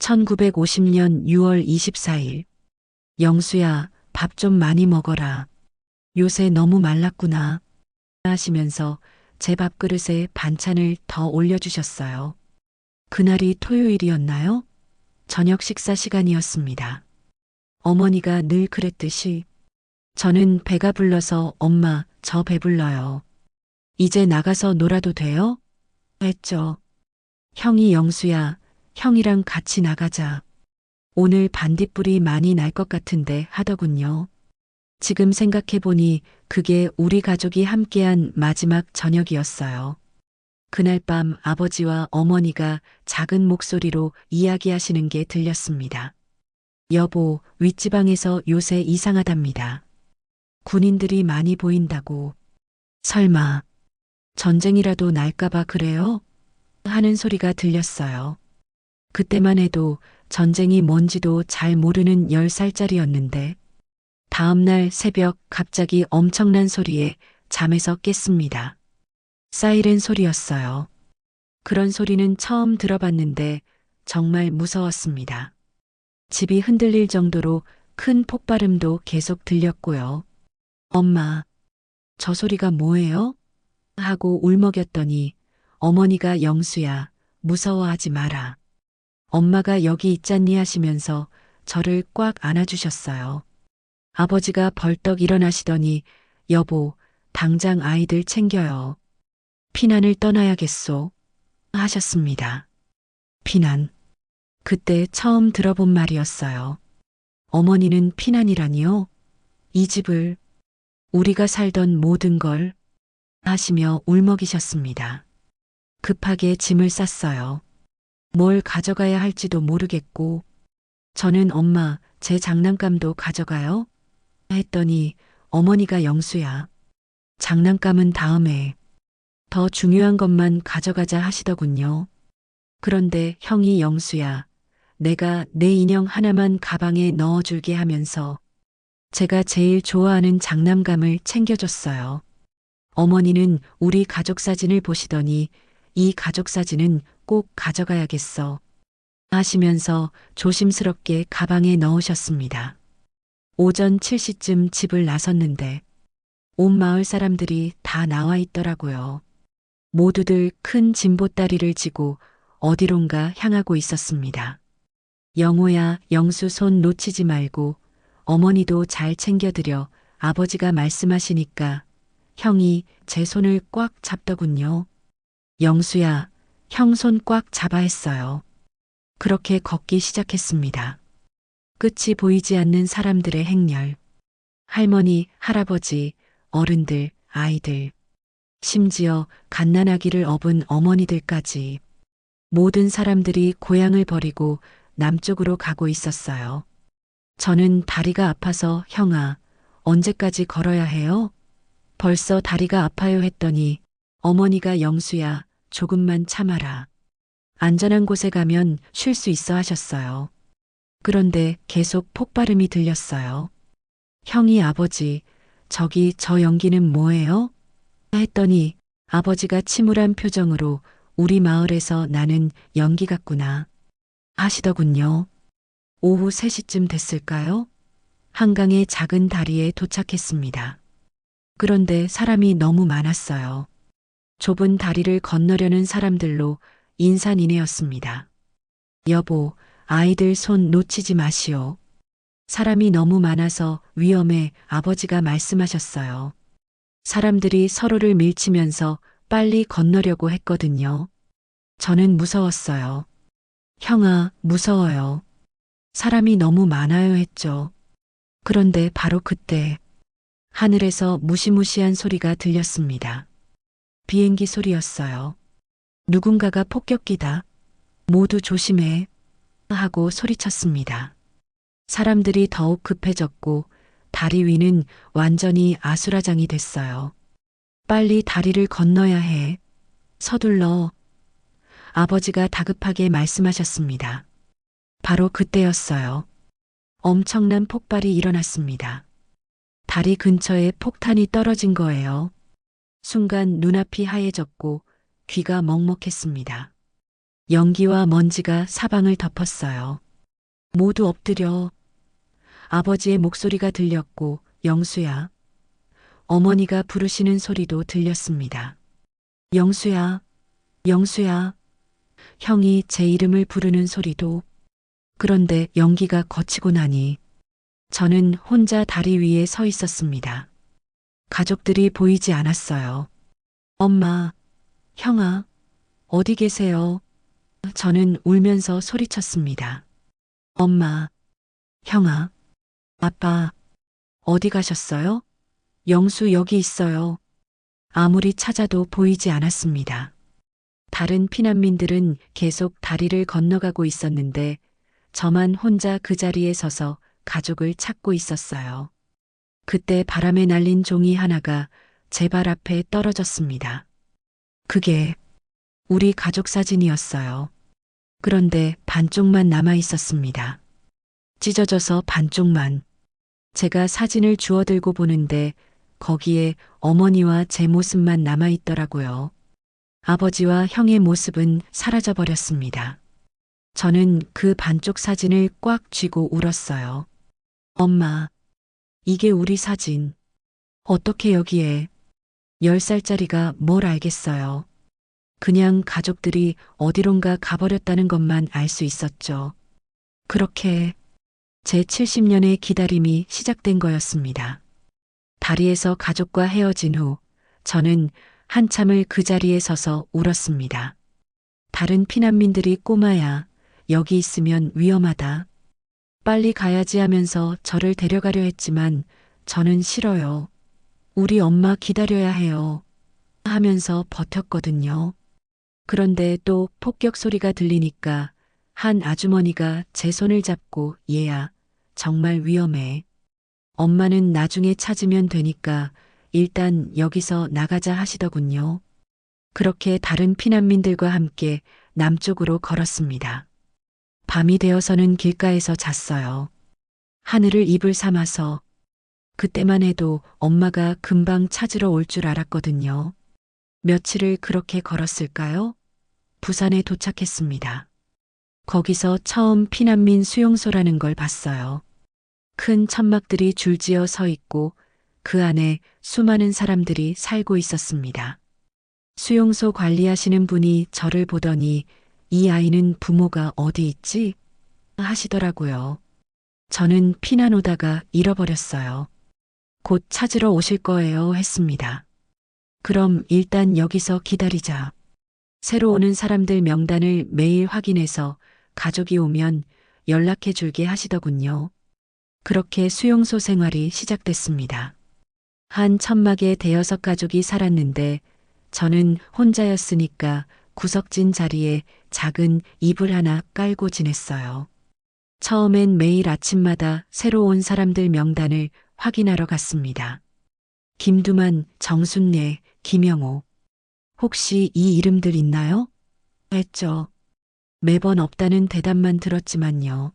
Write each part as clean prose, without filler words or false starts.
1950년 6월 24일. 영수야, 밥 좀 많이 먹어라. 요새 너무 말랐구나. 하시면서 제 밥그릇에 반찬을 더 올려주셨어요. 그날이 토요일이었나요? 저녁 식사 시간이었습니다. 어머니가 늘 그랬듯이 저는 배가 불러서 엄마, 저 배불러요. 이제 나가서 놀아도 돼요? 했죠. 형이 영수야, 형이랑 같이 나가자. 오늘 반딧불이 많이 날 것 같은데 하더군요. 지금 생각해보니 그게 우리 가족이 함께한 마지막 저녁이었어요. 그날 밤 아버지와 어머니가 작은 목소리로 이야기하시는 게 들렸습니다. 여보, 윗지방에서 요새 이상하답니다. 군인들이 많이 보인다고. 설마 전쟁이라도 날까봐 그래요? 하는 소리가 들렸어요. 그때만 해도 전쟁이 뭔지도 잘 모르는 10살짜리였는데 다음날 새벽 갑자기 엄청난 소리에 잠에서 깼습니다. 사이렌 소리였어요. 그런 소리는 처음 들어봤는데 정말 무서웠습니다. 집이 흔들릴 정도로 큰 폭발음도 계속 들렸고요. 엄마, 저 소리가 뭐예요? 하고 울먹였더니 어머니가 영수야, 무서워하지 마라. 엄마가 여기 있잖니 하시면서 저를 꽉 안아주셨어요. 아버지가 벌떡 일어나시더니 여보, 당장 아이들 챙겨요. 피난을 떠나야겠소. 하셨습니다. 피난. 그때 처음 들어본 말이었어요. 어머니는 피난이라니요? 이 집을, 우리가 살던 모든 걸 하시며 울먹이셨습니다. 급하게 짐을 쌌어요. 뭘 가져가야 할지도 모르겠고, 저는 엄마, 제 장난감도 가져가요? 했더니 어머니가 영수야. 장난감은 다음에 더 중요한 것만 가져가자 하시더군요. 그런데 형이 영수야. 내가 내 인형 하나만 가방에 넣어줄게 하면서 제가 제일 좋아하는 장난감을 챙겨줬어요. 어머니는 우리 가족 사진을 보시더니 이 가족 사진은 꼭 가져가야겠어 하시면서 조심스럽게 가방에 넣으셨습니다. 오전 7시쯤 집을 나섰는데 온 마을 사람들이 다 나와 있더라고요. 모두들 큰 짐보따리를 지고 어디론가 향하고 있었습니다. 영호야, 영수 손 놓치지 말고 어머니도 잘 챙겨드려 아버지가 말씀하시니까 형이 제 손을 꽉 잡더군요. 영수야, 형 손 꽉 잡아 했어요. 그렇게 걷기 시작했습니다. 끝이 보이지 않는 사람들의 행렬. 할머니, 할아버지, 어른들, 아이들, 심지어 갓난아기를 업은 어머니들까지 모든 사람들이 고향을 버리고 남쪽으로 가고 있었어요. 저는 다리가 아파서 형아, 언제까지 걸어야 해요? 벌써 다리가 아파요 했더니 어머니가 영수야, 조금만 참아라. 안전한 곳에 가면 쉴 수 있어 하셨어요. 그런데 계속 폭발음이 들렸어요. 형이 아버지, 저기 저 연기는 뭐예요? 했더니 아버지가 침울한 표정으로 우리 마을에서 나는 연기 같구나 하시더군요. 오후 3시쯤 됐을까요? 한강의 작은 다리에 도착했습니다. 그런데 사람이 너무 많았어요. 좁은 다리를 건너려는 사람들로 인산인해였습니다. 여보, 아이들 손 놓치지 마시오. 사람이 너무 많아서 위험해 아버지가 말씀하셨어요. 사람들이 서로를 밀치면서 빨리 건너려고 했거든요. 저는 무서웠어요. 형아, 무서워요. 사람이 너무 많아요 했죠. 그런데 바로 그때 하늘에서 무시무시한 소리가 들렸습니다. 비행기 소리였어요. 누군가가 폭격기다. 모두 조심해. 하고 소리쳤습니다. 사람들이 더욱 급해졌고 다리 위는 완전히 아수라장이 됐어요. 빨리 다리를 건너야 해. 서둘러. 아버지가 다급하게 말씀하셨습니다. 바로 그때였어요. 엄청난 폭발이 일어났습니다. 다리 근처에 폭탄이 떨어진 거예요. 순간 눈앞이 하얘졌고 귀가 먹먹했습니다. 연기와 먼지가 사방을 덮었어요. 모두 엎드려. 아버지의 목소리가 들렸고, 영수야. 어머니가 부르시는 소리도 들렸습니다. 영수야, 영수야. 형이 제 이름을 부르는 소리도. 그런데 연기가 거치고 나니 저는 혼자 다리 위에 서 있었습니다. 가족들이 보이지 않았어요. 엄마, 형아, 어디 계세요? 저는 울면서 소리쳤습니다. 엄마, 형아, 아빠, 어디 가셨어요? 영수 여기 있어요. 아무리 찾아도 보이지 않았습니다. 다른 피난민들은 계속 다리를 건너가고 있었는데 저만 혼자 그 자리에 서서 가족을 찾고 있었어요. 그때 바람에 날린 종이 하나가 제 발 앞에 떨어졌습니다. 그게 우리 가족 사진이었어요. 그런데 반쪽만 남아 있었습니다. 찢어져서 반쪽만. 제가 사진을 주워들고 보는데 거기에 어머니와 제 모습만 남아 있더라고요. 아버지와 형의 모습은 사라져 버렸습니다. 저는 그 반쪽 사진을 꽉 쥐고 울었어요. 엄마, 이게 우리 사진. 어떻게 여기에? 10살짜리가 뭘 알겠어요. 그냥 가족들이 어디론가 가버렸다는 것만 알 수 있었죠. 그렇게 제 70년의 기다림이 시작된 거였습니다. 다리에서 가족과 헤어진 후 저는 한참을 그 자리에 서서 울었습니다. 다른 피난민들이 꼬마야, 여기 있으면 위험하다. 빨리 가야지 하면서 저를 데려가려 했지만 저는 싫어요. 우리 엄마 기다려야 해요. 하면서 버텼거든요. 그런데 또 폭격 소리가 들리니까 한 아주머니가 제 손을 잡고 얘야, 정말 위험해. 엄마는 나중에 찾으면 되니까 일단 여기서 나가자 하시더군요. 그렇게 다른 피난민들과 함께 남쪽으로 걸었습니다. 밤이 되어서는 길가에서 잤어요. 하늘을 이불 삼아서. 그때만 해도 엄마가 금방 찾으러 올 줄 알았거든요. 며칠을 그렇게 걸었을까요? 부산에 도착했습니다. 거기서 처음 피난민 수용소라는 걸 봤어요. 큰 천막들이 줄지어 서 있고 그 안에 수많은 사람들이 살고 있었습니다. 수용소 관리하시는 분이 저를 보더니 이 아이는 부모가 어디 있지? 하시더라고요. 저는 피난 오다가 잃어버렸어요. 곧 찾으러 오실 거예요 했습니다. 그럼 일단 여기서 기다리자. 새로 오는 사람들 명단을 매일 확인해서 가족이 오면 연락해 줄게 하시더군요. 그렇게 수용소 생활이 시작됐습니다. 한 천막에 대여섯 가족이 살았는데 저는 혼자였으니까 구석진 자리에 작은 이불 하나 깔고 지냈어요. 처음엔 매일 아침마다 새로 온 사람들 명단을 확인하러 갔습니다. 김두만, 정순례, 김영호. 혹시 이 이름들 있나요? 했죠. 매번 없다는 대답만 들었지만요.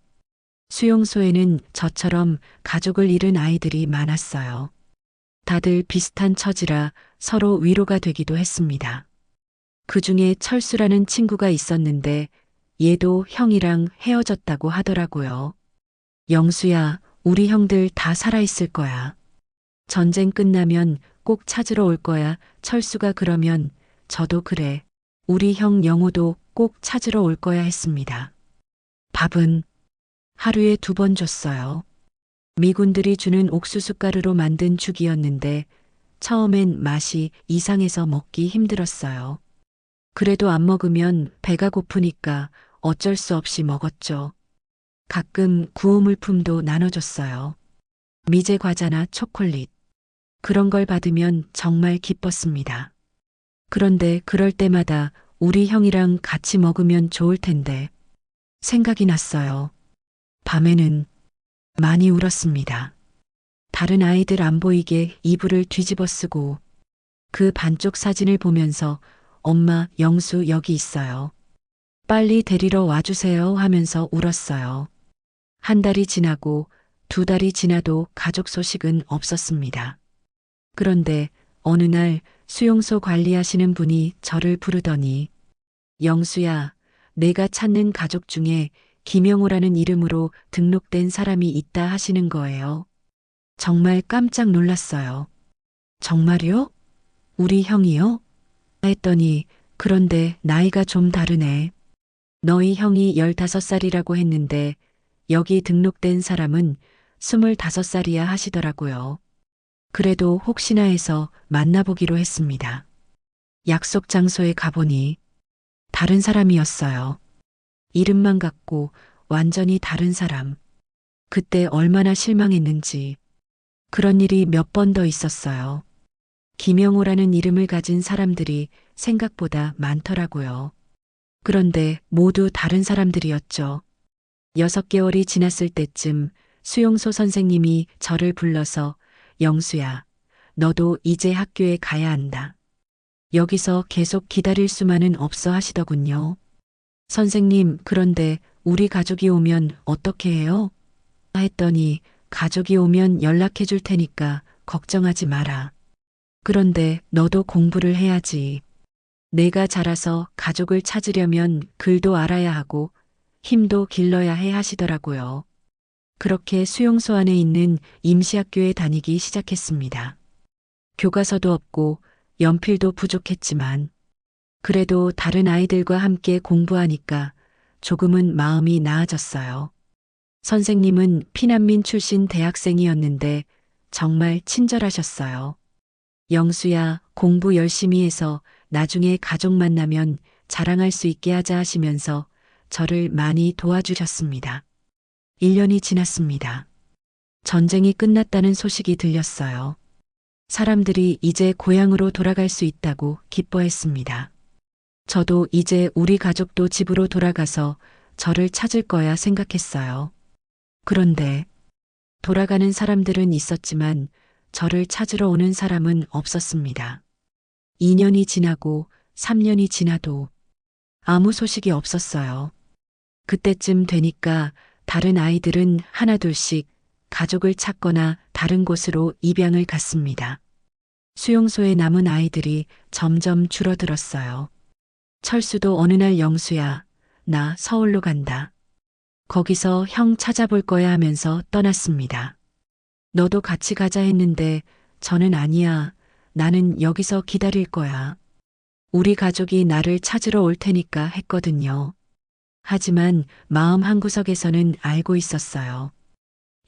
수용소에는 저처럼 가족을 잃은 아이들이 많았어요. 다들 비슷한 처지라 서로 위로가 되기도 했습니다. 그 중에 철수라는 친구가 있었는데 얘도 형이랑 헤어졌다고 하더라고요. 영수야, 우리 형들 다 살아있을 거야. 전쟁 끝나면 꼭 찾으러 올 거야. 철수가 그러면 저도 그래. 우리 형 영호도 꼭 찾으러 올 거야 했습니다. 밥은 하루에 2번 줬어요. 미군들이 주는 옥수수 가루로 만든 죽이었는데 처음엔 맛이 이상해서 먹기 힘들었어요. 그래도 안 먹으면 배가 고프니까 어쩔 수 없이 먹었죠. 가끔 구호 물품도 나눠줬어요. 미제 과자나 초콜릿. 그런 걸 받으면 정말 기뻤습니다. 그런데 그럴 때마다 우리 형이랑 같이 먹으면 좋을 텐데 생각이 났어요. 밤에는 많이 울었습니다. 다른 아이들 안 보이게 이불을 뒤집어 쓰고 그 반쪽 사진을 보면서 엄마, 영수 여기 있어요. 빨리 데리러 와주세요 하면서 울었어요. 한 달이 지나고 2달이 지나도 가족 소식은 없었습니다. 그런데 어느 날 수용소 관리하시는 분이 저를 부르더니 영수야, 내가 찾는 가족 중에 김영호라는 이름으로 등록된 사람이 있다 하시는 거예요. 정말 깜짝 놀랐어요. 정말요? 우리 형이요? 했더니 그런데 나이가 좀 다르네. 너희 형이 15살이라고 했는데 여기 등록된 사람은 25살이야 하시더라고요. 그래도 혹시나 해서 만나보기로 했습니다. 약속 장소에 가보니 다른 사람이었어요. 이름만 같고 완전히 다른 사람. 그때 얼마나 실망했는지. 그런 일이 몇 번 더 있었어요. 김영호라는 이름을 가진 사람들이 생각보다 많더라고요. 그런데 모두 다른 사람들이었죠. 6개월이 지났을 때쯤 수용소 선생님이 저를 불러서 영수야, 너도 이제 학교에 가야 한다. 여기서 계속 기다릴 수만은 없어 하시더군요. 선생님, 그런데 우리 가족이 오면 어떻게 해요? 했더니 가족이 오면 연락해 줄 테니까 걱정하지 마라. 그런데 너도 공부를 해야지. 내가 자라서 가족을 찾으려면 글도 알아야 하고 힘도 길러야 해 하시더라고요. 그렇게 수용소 안에 있는 임시학교에 다니기 시작했습니다. 교과서도 없고 연필도 부족했지만 그래도 다른 아이들과 함께 공부하니까 조금은 마음이 나아졌어요. 선생님은 피난민 출신 대학생이었는데 정말 친절하셨어요. 영수야, 공부 열심히 해서 나중에 가족 만나면 자랑할 수 있게 하자 하시면서 저를 많이 도와주셨습니다. 1년이 지났습니다. 전쟁이 끝났다는 소식이 들렸어요. 사람들이 이제 고향으로 돌아갈 수 있다고 기뻐했습니다. 저도 이제 우리 가족도 집으로 돌아가서 저를 찾을 거야 생각했어요. 그런데 돌아가는 사람들은 있었지만 저를 찾으러 오는 사람은 없었습니다. 2년이 지나고 3년이 지나도 아무 소식이 없었어요. 그때쯤 되니까 다른 아이들은 하나둘씩 가족을 찾거나 다른 곳으로 입양을 갔습니다. 수용소에 남은 아이들이 점점 줄어들었어요. 철수도 어느 날 영수야, 나 서울로 간다. 거기서 형 찾아볼 거야 하면서 떠났습니다. 너도 같이 가자 했는데 저는 아니야. 나는 여기서 기다릴 거야. 우리 가족이 나를 찾으러 올 테니까 했거든요. 하지만 마음 한구석에서는 알고 있었어요.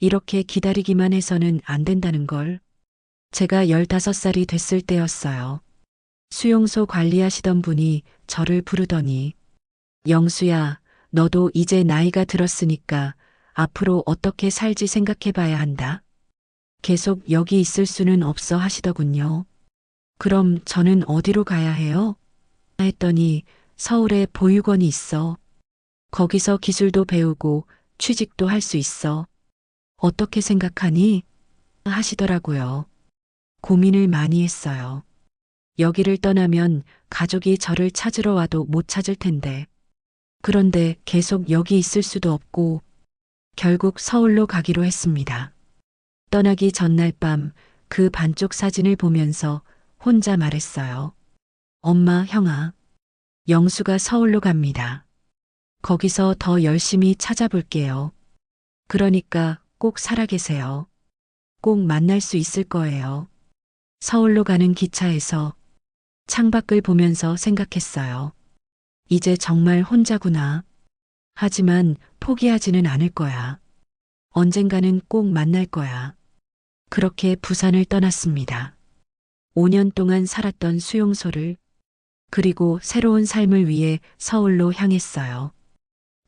이렇게 기다리기만 해서는 안 된다는 걸. 제가 15살이 됐을 때였어요. 수용소 관리하시던 분이 저를 부르더니 영수야, 너도 이제 나이가 들었으니까 앞으로 어떻게 살지 생각해 봐야 한다. 계속 여기 있을 수는 없어 하시더군요. 그럼 저는 어디로 가야 해요? 했더니 서울에 보육원이 있어. 거기서 기술도 배우고 취직도 할 수 있어. 어떻게 생각하니? 하시더라고요. 고민을 많이 했어요. 여기를 떠나면 가족이 저를 찾으러 와도 못 찾을 텐데. 그런데 계속 여기 있을 수도 없고 결국 서울로 가기로 했습니다. 떠나기 전날 밤 그 반쪽 사진을 보면서 혼자 말했어요. 엄마, 형아, 영수가 서울로 갑니다. 거기서 더 열심히 찾아볼게요. 그러니까 꼭 살아계세요. 꼭 만날 수 있을 거예요. 서울로 가는 기차에서 창밖을 보면서 생각했어요. 이제 정말 혼자구나. 하지만 포기하지는 않을 거야. 언젠가는 꼭 만날 거야. 그렇게 부산을 떠났습니다. 5년 동안 살았던 수용소를 그리고 새로운 삶을 위해 서울로 향했어요.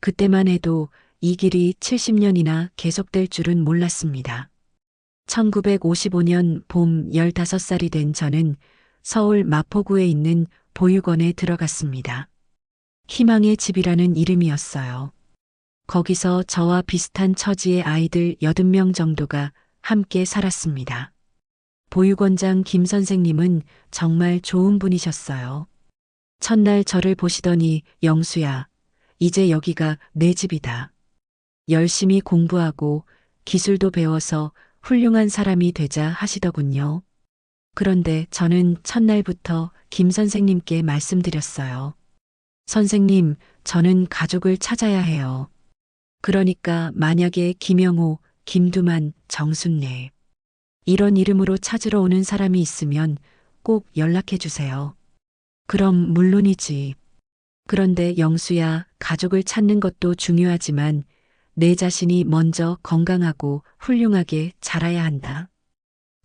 그때만 해도 이 길이 70년이나 계속될 줄은 몰랐습니다. 1955년 봄 15살이 된 저는 서울 마포구에 있는 보육원에 들어갔습니다. 희망의 집이라는 이름이었어요. 거기서 저와 비슷한 처지의 아이들 80명 정도가 함께 살았습니다. 보육원장 김 선생님은 정말 좋은 분이셨어요. 첫날 저를 보시더니 영수야, 이제 여기가 내 집이다. 열심히 공부하고 기술도 배워서 훌륭한 사람이 되자 하시더군요. 그런데 저는 첫날부터 김 선생님께 말씀드렸어요. 선생님, 저는 가족을 찾아야 해요. 그러니까 만약에 김영호, 김두만, 정순례 이런 이름으로 찾으러 오는 사람이 있으면 꼭 연락해 주세요. 그럼 물론이지. 그런데 영수야, 가족을 찾는 것도 중요하지만 내 자신이 먼저 건강하고 훌륭하게 자라야 한다.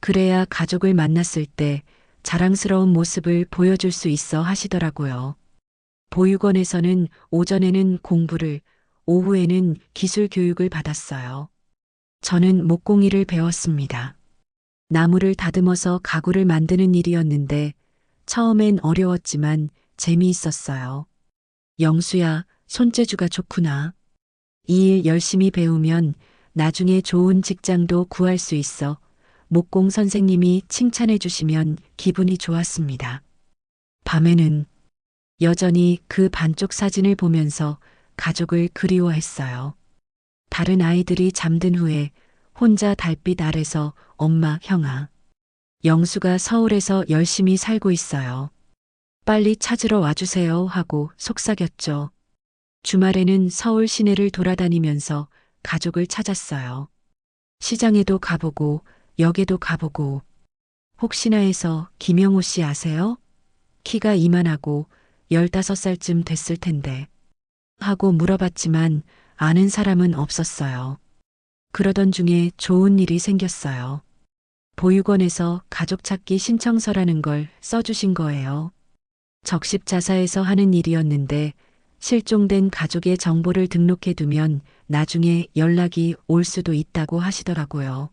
그래야 가족을 만났을 때 자랑스러운 모습을 보여줄 수 있어 하시더라고요. 보육원에서는 오전에는 공부를, 오후에는 기술 교육을 받았어요. 저는 목공일을 배웠습니다. 나무를 다듬어서 가구를 만드는 일이었는데 처음엔 어려웠지만 재미있었어요. 영수야, 손재주가 좋구나. 이 일 열심히 배우면 나중에 좋은 직장도 구할 수 있어. 목공 선생님이 칭찬해 주시면 기분이 좋았습니다. 밤에는 여전히 그 반쪽 사진을 보면서 가족을 그리워했어요. 다른 아이들이 잠든 후에 혼자 달빛 아래서 엄마, 형아. 영수가 서울에서 열심히 살고 있어요. 빨리 찾으러 와주세요 하고 속삭였죠. 주말에는 서울 시내를 돌아다니면서 가족을 찾았어요. 시장에도 가보고 역에도 가보고 혹시나 해서 김영호 씨 아세요? 키가 이만하고 15살쯤 됐을 텐데 하고 물어봤지만 아는 사람은 없었어요. 그러던 중에 좋은 일이 생겼어요. 보육원에서 가족 찾기 신청서라는 걸 써주신 거예요. 적십자사에서 하는 일이었는데 실종된 가족의 정보를 등록해 두면 나중에 연락이 올 수도 있다고 하시더라고요.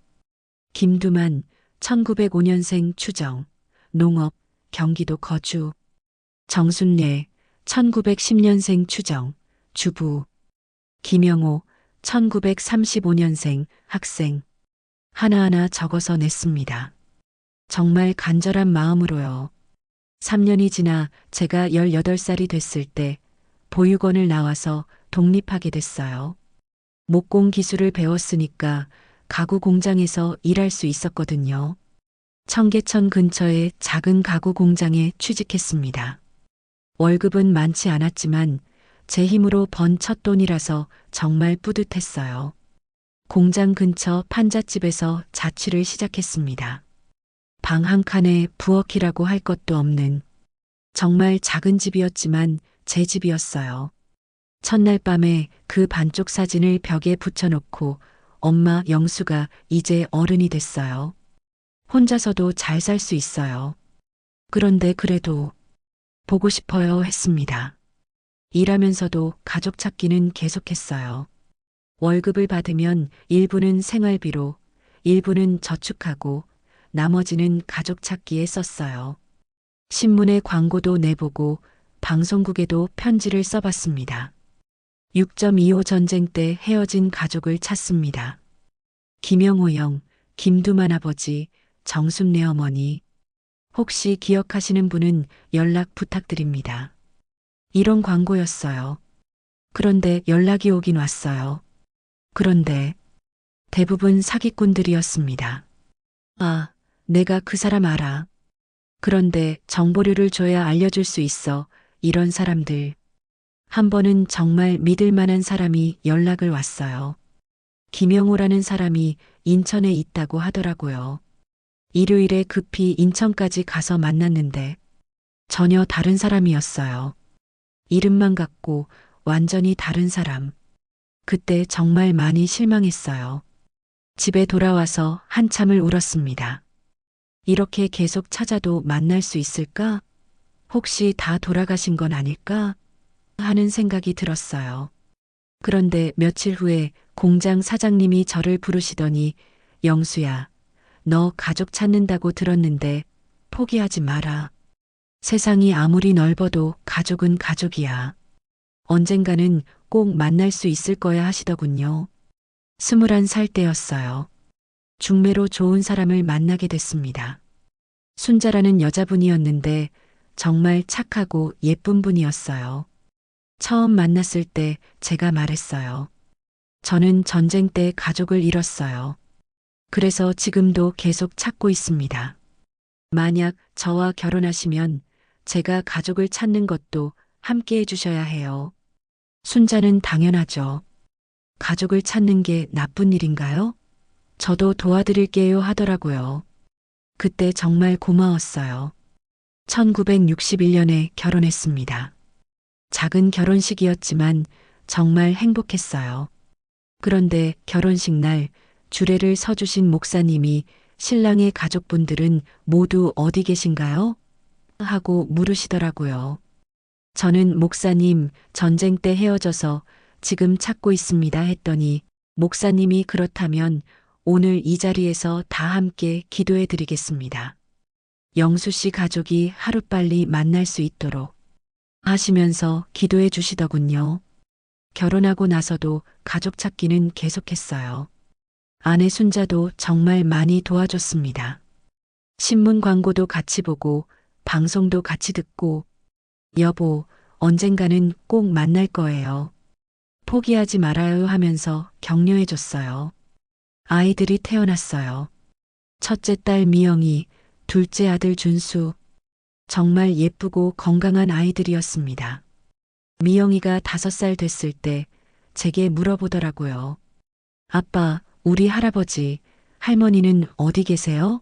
김두만, 1905년생 추정, 농업, 경기도 거주. 정순례, 1910년생 추정, 주부. 김영호, 1935년생 학생. 하나하나 적어서 냈습니다. 정말 간절한 마음으로요. 3년이 지나 제가 18살이 됐을 때 보육원을 나와서 독립하게 됐어요. 목공 기술을 배웠으니까 가구 공장에서 일할 수 있었거든요. 청계천 근처의 작은 가구 공장에 취직했습니다. 월급은 많지 않았지만 제 힘으로 번 첫돈이라서 정말 뿌듯했어요. 공장 근처 판잣집에서 자취를 시작했습니다. 방 한 칸에 부엌이라고 할 것도 없는 정말 작은 집이었지만 제 집이었어요. 첫날 밤에 그 반쪽 사진을 벽에 붙여놓고 엄마 영수가 이제 어른이 됐어요. 혼자서도 잘 살 수 있어요. 그런데 그래도 보고 싶어요 했습니다. 일하면서도 가족 찾기는 계속했어요. 월급을 받으면 일부는 생활비로, 일부는 저축하고 나머지는 가족 찾기에 썼어요. 신문에 광고도 내보고 방송국에도 편지를 써봤습니다. 6.25 전쟁 때 헤어진 가족을 찾습니다. 김영호 형, 김두만 아버지, 정순례 어머니. 혹시 기억하시는 분은 연락 부탁드립니다. 이런 광고였어요. 그런데 연락이 오긴 왔어요. 그런데 대부분 사기꾼들이었습니다. 아, 내가 그 사람 알아. 그런데 정보료를 줘야 알려줄 수 있어. 이런 사람들. 한 번은 정말 믿을 만한 사람이 연락을 왔어요. 김영호라는 사람이 인천에 있다고 하더라고요. 일요일에 급히 인천까지 가서 만났는데 전혀 다른 사람이었어요. 이름만 같고 완전히 다른 사람. 그때 정말 많이 실망했어요. 집에 돌아와서 한참을 울었습니다. 이렇게 계속 찾아도 만날 수 있을까? 혹시 다 돌아가신 건 아닐까? 하는 생각이 들었어요. 그런데 며칠 후에 공장 사장님이 저를 부르시더니 영수야, 너 가족 찾는다고 들었는데 포기하지 마라. 세상이 아무리 넓어도 가족은 가족이야. 언젠가는 꼭 만날 수 있을 거야 하시더군요. 21살 때였어요. 중매로 좋은 사람을 만나게 됐습니다. 순자라는 여자분이었는데 정말 착하고 예쁜 분이었어요. 처음 만났을 때 제가 말했어요. 저는 전쟁 때 가족을 잃었어요. 그래서 지금도 계속 찾고 있습니다. 만약 저와 결혼하시면 제가 가족을 찾는 것도 함께 해주셔야 해요. 순자는 당연하죠. 가족을 찾는 게 나쁜 일인가요? 저도 도와드릴게요 하더라고요. 그때 정말 고마웠어요. 1961년에 결혼했습니다. 작은 결혼식이었지만 정말 행복했어요. 그런데 결혼식 날 주례를 서주신 목사님이 신랑의 가족분들은 모두 어디 계신가요? 하고 물으시더라고요. 저는 목사님, 전쟁 때 헤어져서 지금 찾고 있습니다 했더니 목사님이 그렇다면 오늘 이 자리에서 다 함께 기도해 드리겠습니다. 영수 씨 가족이 하루빨리 만날 수 있도록 하시면서 기도해 주시더군요. 결혼하고 나서도 가족 찾기는 계속했어요. 아내 순자도 정말 많이 도와줬습니다. 신문 광고도 같이 보고 방송도 같이 듣고 여보, 언젠가는 꼭 만날 거예요. 포기하지 말아요 하면서 격려해 줬어요. 아이들이 태어났어요. 첫째 딸 미영이, 둘째 아들 준수. 정말 예쁘고 건강한 아이들이었습니다. 미영이가 5살 됐을 때 제게 물어보더라고요. 아빠, 우리 할아버지, 할머니는 어디 계세요?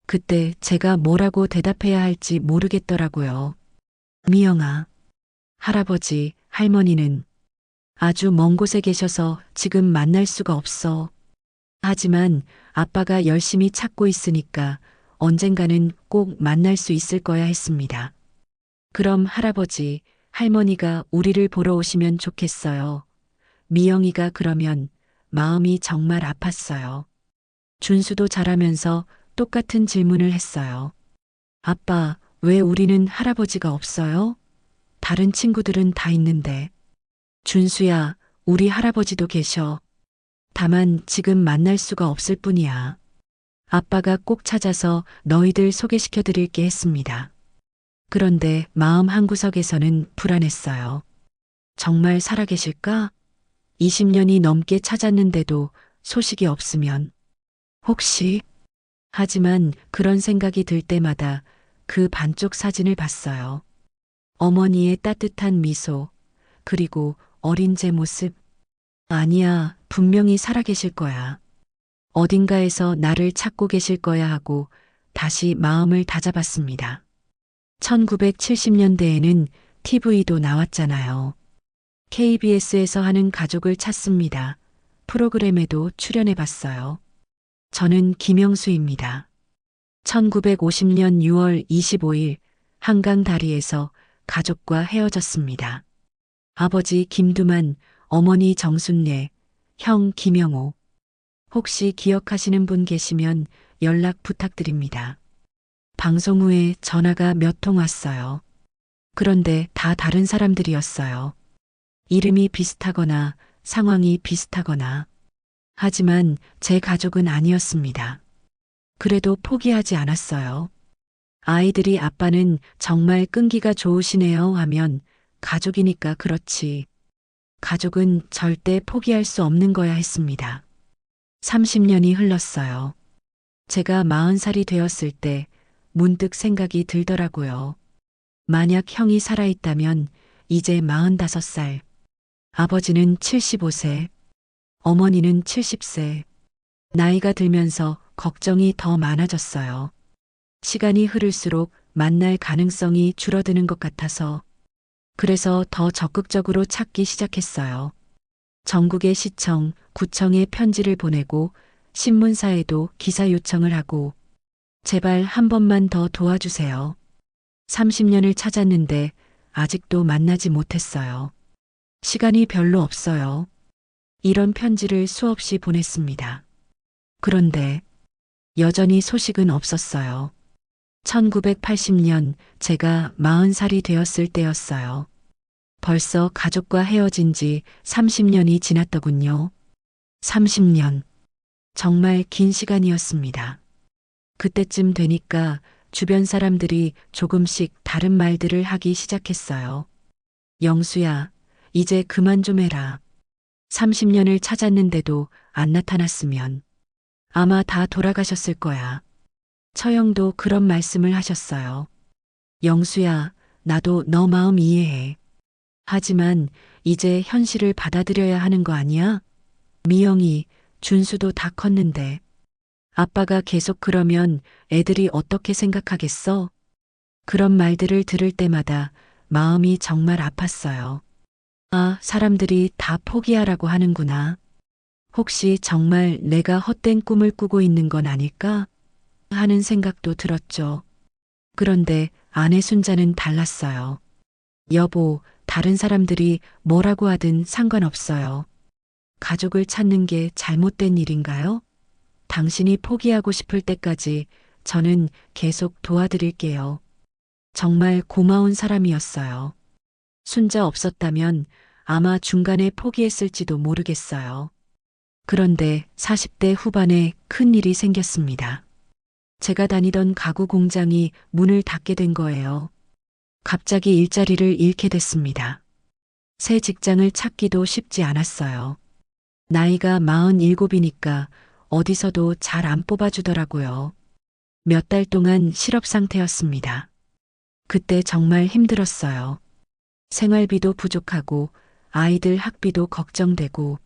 그때 제가 뭐라고 대답해야 할지 모르겠더라고요. 미영아, 할아버지, 할머니는 아주 먼 곳에 계셔서 지금 만날 수가 없어. 하지만 아빠가 열심히 찾고 있으니까 언젠가는 꼭 만날 수 있을 거야 했습니다. 그럼 할아버지, 할머니가 우리를 보러 오시면 좋겠어요. 미영이가 그러면 마음이 정말 아팠어요. 준수도 자라면서 똑같은 질문을 했어요. 아빠, 왜 우리는 할아버지가 없어요? 다른 친구들은 다 있는데. 준수야, 우리 할아버지도 계셔. 다만 지금 만날 수가 없을 뿐이야. 아빠가 꼭 찾아서 너희들 소개시켜 드릴게 했습니다. 그런데 마음 한구석에서는 불안했어요. 정말 살아계실까? 20년이 넘게 찾았는데도 소식이 없으면. 혹시? 하지만 그런 생각이 들 때마다 그 반쪽 사진을 봤어요. 어머니의 따뜻한 미소, 그리고 어린 제 모습. 아니야, 분명히 살아계실 거야. 어딘가에서 나를 찾고 계실 거야 하고 다시 마음을 다잡았습니다. 1970년대에는 TV도 나왔잖아요. KBS에서 하는 가족을 찾습니다. 프로그램에도 출연해 봤어요. 저는 김영수입니다. 1950년 6월 25일 한강 다리에서 가족과 헤어졌습니다. 아버지 김두만, 어머니 정순례, 형 김영호. 혹시 기억하시는 분 계시면 연락 부탁드립니다. 방송 후에 전화가 몇 통 왔어요. 그런데 다 다른 사람들이었어요. 이름이 비슷하거나 상황이 비슷하거나. 하지만 제 가족은 아니었습니다. 그래도 포기하지 않았어요. 아이들이 아빠는 정말 끈기가 좋으시네요 하면 가족이니까 그렇지. 가족은 절대 포기할 수 없는 거야 했습니다. 30년이 흘렀어요. 제가 40살이 되었을 때 문득 생각이 들더라고요. 만약 형이 살아있다면 이제 45살, 아버지는 75세, 어머니는 70세. 나이가 들면서 걱정이 더 많아졌어요. 시간이 흐를수록 만날 가능성이 줄어드는 것 같아서 그래서 더 적극적으로 찾기 시작했어요. 전국의 시청, 구청에 편지를 보내고 신문사에도 기사 요청을 하고 제발 한 번만 더 도와주세요. 30년을 찾았는데 아직도 만나지 못했어요. 시간이 별로 없어요. 이런 편지를 수없이 보냈습니다. 그런데 여전히 소식은 없었어요. 1980년 제가 40살이 되었을 때였어요. 벌써 가족과 헤어진 지 30년이 지났더군요. 30년. 정말 긴 시간이었습니다. 그때쯤 되니까 주변 사람들이 조금씩 다른 말들을 하기 시작했어요. 영수야, 이제 그만 좀 해라. 30년을 찾았는데도 안 나타났으면 아마 다 돌아가셨을 거야. 처형도 그런 말씀을 하셨어요. 영수야, 나도 너 마음 이해해. 하지만 이제 현실을 받아들여야 하는 거 아니야? 미영이, 준수도 다 컸는데. 아빠가 계속 그러면 애들이 어떻게 생각하겠어? 그런 말들을 들을 때마다 마음이 정말 아팠어요. 아, 사람들이 다 포기하라고 하는구나. 혹시 정말 내가 헛된 꿈을 꾸고 있는 건 아닐까? 하는 생각도 들었죠. 그런데 아내 순자는 달랐어요. 여보, 다른 사람들이 뭐라고 하든 상관없어요. 가족을 찾는 게 잘못된 일인가요? 당신이 포기하고 싶을 때까지 저는 계속 도와드릴게요. 정말 고마운 사람이었어요. 순자 없었다면 아마 중간에 포기했을지도 모르겠어요. 그런데 40대 후반에 큰 일이 생겼습니다. 제가 다니던 가구 공장이 문을 닫게 된 거예요. 갑자기 일자리를 잃게 됐습니다. 새 직장을 찾기도 쉽지 않았어요. 나이가 47이니까 어디서도 잘 안 뽑아주더라고요. 몇 달 동안 실업 상태였습니다. 그때 정말 힘들었어요. 생활비도 부족하고 아이들 학비도 걱정되고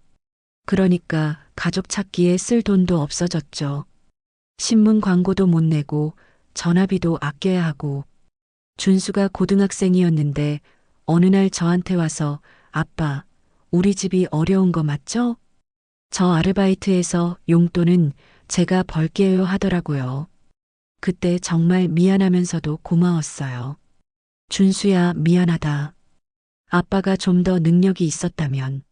그러니까 가족 찾기에 쓸 돈도 없어졌죠. 신문 광고도 못 내고 전화비도 아껴야 하고 준수가 고등학생이었는데 어느 날 저한테 와서 아빠, 우리 집이 어려운 거 맞죠? 저 아르바이트해서 용돈은 제가 벌게요 하더라고요. 그때 정말 미안하면서도 고마웠어요. 준수야, 미안하다. 아빠가 좀 더 능력이 있었다면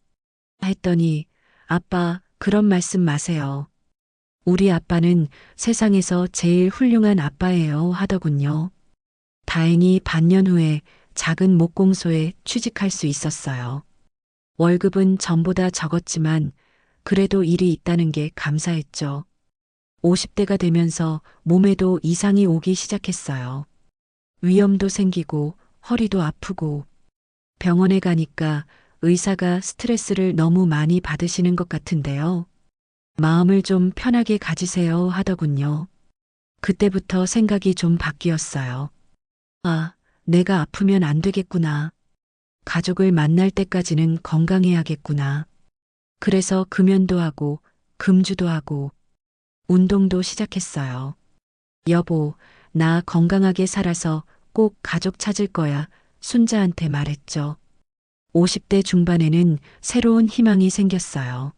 했더니 아빠, 그런 말씀 마세요. 우리 아빠는 세상에서 제일 훌륭한 아빠예요 하더군요. 다행히 반년 후에 작은 목공소에 취직할 수 있었어요. 월급은 전보다 적었지만 그래도 일이 있다는 게 감사했죠. 50대가 되면서 몸에도 이상이 오기 시작했어요. 위염도 생기고 허리도 아프고 병원에 가니까 의사가 스트레스를 너무 많이 받으시는 것 같은데요. 마음을 좀 편하게 가지세요 하더군요. 그때부터 생각이 좀 바뀌었어요. 아, 내가 아프면 안 되겠구나. 가족을 만날 때까지는 건강해야겠구나. 그래서 금연도 하고 금주도 하고 운동도 시작했어요. 여보, 나 건강하게 살아서 꼭 가족 찾을 거야. 순자한테 말했죠. 50대 중반에는 새로운 희망이 생겼어요.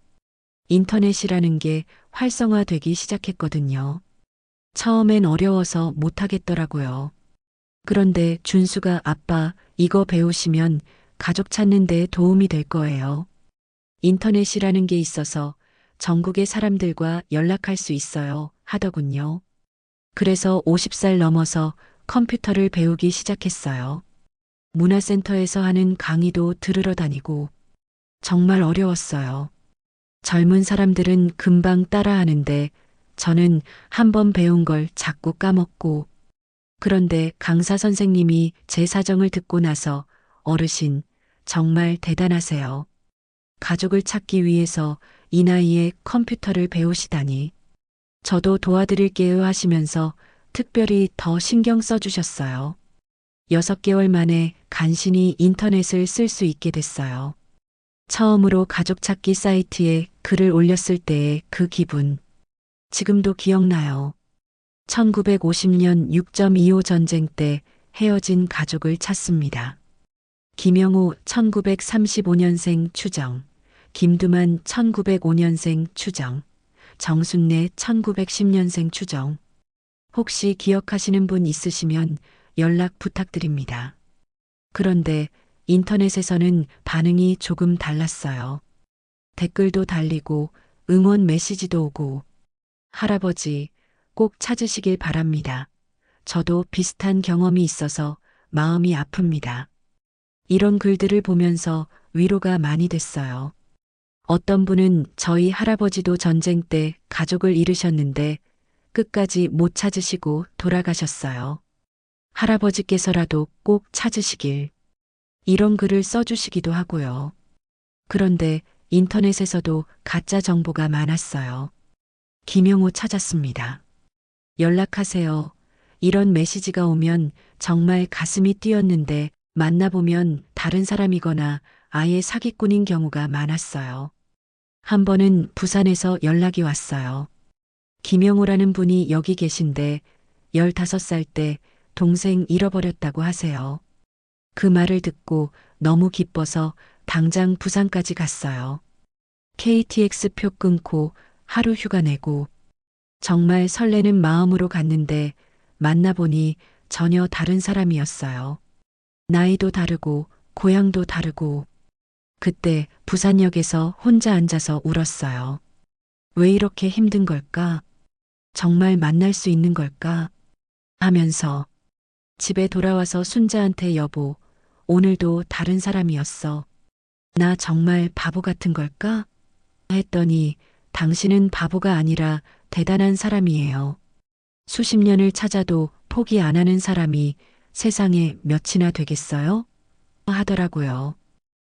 인터넷이라는 게 활성화되기 시작했거든요. 처음엔 어려워서 못하겠더라고요. 그런데 준수가 아빠, 이거 배우시면 가족 찾는 데 도움이 될 거예요. 인터넷이라는 게 있어서 전국의 사람들과 연락할 수 있어요. 하더군요. 그래서 50살 넘어서 컴퓨터를 배우기 시작했어요. 문화센터에서 하는 강의도 들으러 다니고 정말 어려웠어요. 젊은 사람들은 금방 따라하는데 저는 한 번 배운 걸 자꾸 까먹고 그런데 강사 선생님이 제 사정을 듣고 나서 어르신 정말 대단하세요. 가족을 찾기 위해서 이 나이에 컴퓨터를 배우시다니. 저도 도와드릴게요 하시면서 특별히 더 신경 써주셨어요. 6개월 만에 간신히 인터넷을 쓸 수 있게 됐어요. 처음으로 가족 찾기 사이트에 글을 올렸을 때의 그 기분. 지금도 기억나요. 1950년 6.25 전쟁 때 헤어진 가족을 찾습니다. 김영우 1935년생 추정, 김두만 1905년생 추정, 정순례 1910년생 추정. 혹시 기억하시는 분 있으시면 연락 부탁드립니다. 그런데 인터넷에서는 반응이 조금 달랐어요. 댓글도 달리고 응원 메시지도 오고 할아버지 꼭 찾으시길 바랍니다. 저도 비슷한 경험이 있어서 마음이 아픕니다. 이런 글들을 보면서 위로가 많이 됐어요. 어떤 분은 저희 할아버지도 전쟁 때 가족을 잃으셨는데 끝까지 못 찾으시고 돌아가셨어요. 할아버지께서라도 꼭 찾으시길. 이런 글을 써주시기도 하고요. 그런데 인터넷에서도 가짜 정보가 많았어요. 김영호 찾았습니다. 연락하세요. 이런 메시지가 오면 정말 가슴이 뛰었는데 만나보면 다른 사람이거나 아예 사기꾼인 경우가 많았어요. 한 번은 부산에서 연락이 왔어요. 김영우라는 분이 여기 계신데 15살 때 동생 잃어버렸다고 하세요. 그 말을 듣고 너무 기뻐서 당장 부산까지 갔어요. KTX 표 끊고 하루 휴가 내고 정말 설레는 마음으로 갔는데 만나보니 전혀 다른 사람이었어요. 나이도 다르고 고향도 다르고 그때 부산역에서 혼자 앉아서 울었어요. 왜 이렇게 힘든 걸까? 정말 만날 수 있는 걸까? 하면서 집에 돌아와서 순자한테 여보, 오늘도 다른 사람이었어. 나 정말 바보 같은 걸까? 했더니 당신은 바보가 아니라 대단한 사람이에요. 수십 년을 찾아도 포기 안 하는 사람이 세상에 몇이나 되겠어요? 하더라고요.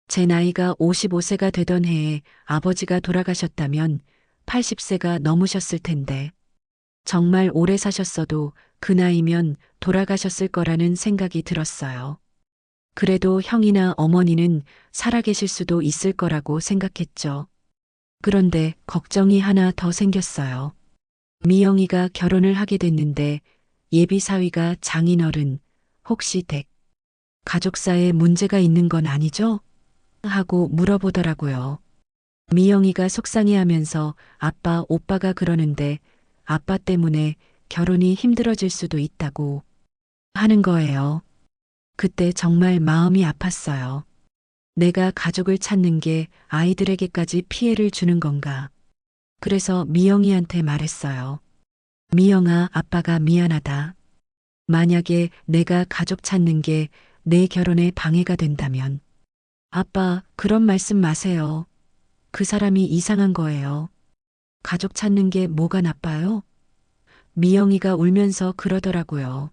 제 나이가 55세가 되던 해에 아버지가 돌아가셨다면 80세가 넘으셨을 텐데 정말 오래 사셨어도 그 나이면 돌아가셨을 거라는 생각이 들었어요. 그래도 형이나 어머니는 살아계실 수도 있을 거라고 생각했죠. 그런데 걱정이 하나 더 생겼어요. 미영이가 결혼을 하게 됐는데 예비 사위가 장인어른, 혹시 댁, 가족사에 문제가 있는 건 아니죠? 하고 물어보더라고요. 미영이가 속상해하면서 아빠, 오빠가 그러는데 아빠 때문에 결혼이 힘들어질 수도 있다고 하는 거예요. 그때 정말 마음이 아팠어요. 내가 가족을 찾는 게 아이들에게까지 피해를 주는 건가. 그래서 미영이한테 말했어요. 미영아, 아빠가 미안하다. 만약에 내가 가족 찾는 게 내 결혼에 방해가 된다면. 아빠, 그런 말씀 마세요. 그 사람이 이상한 거예요. 가족 찾는 게 뭐가 나빠요? 미영이가 울면서 그러더라고요.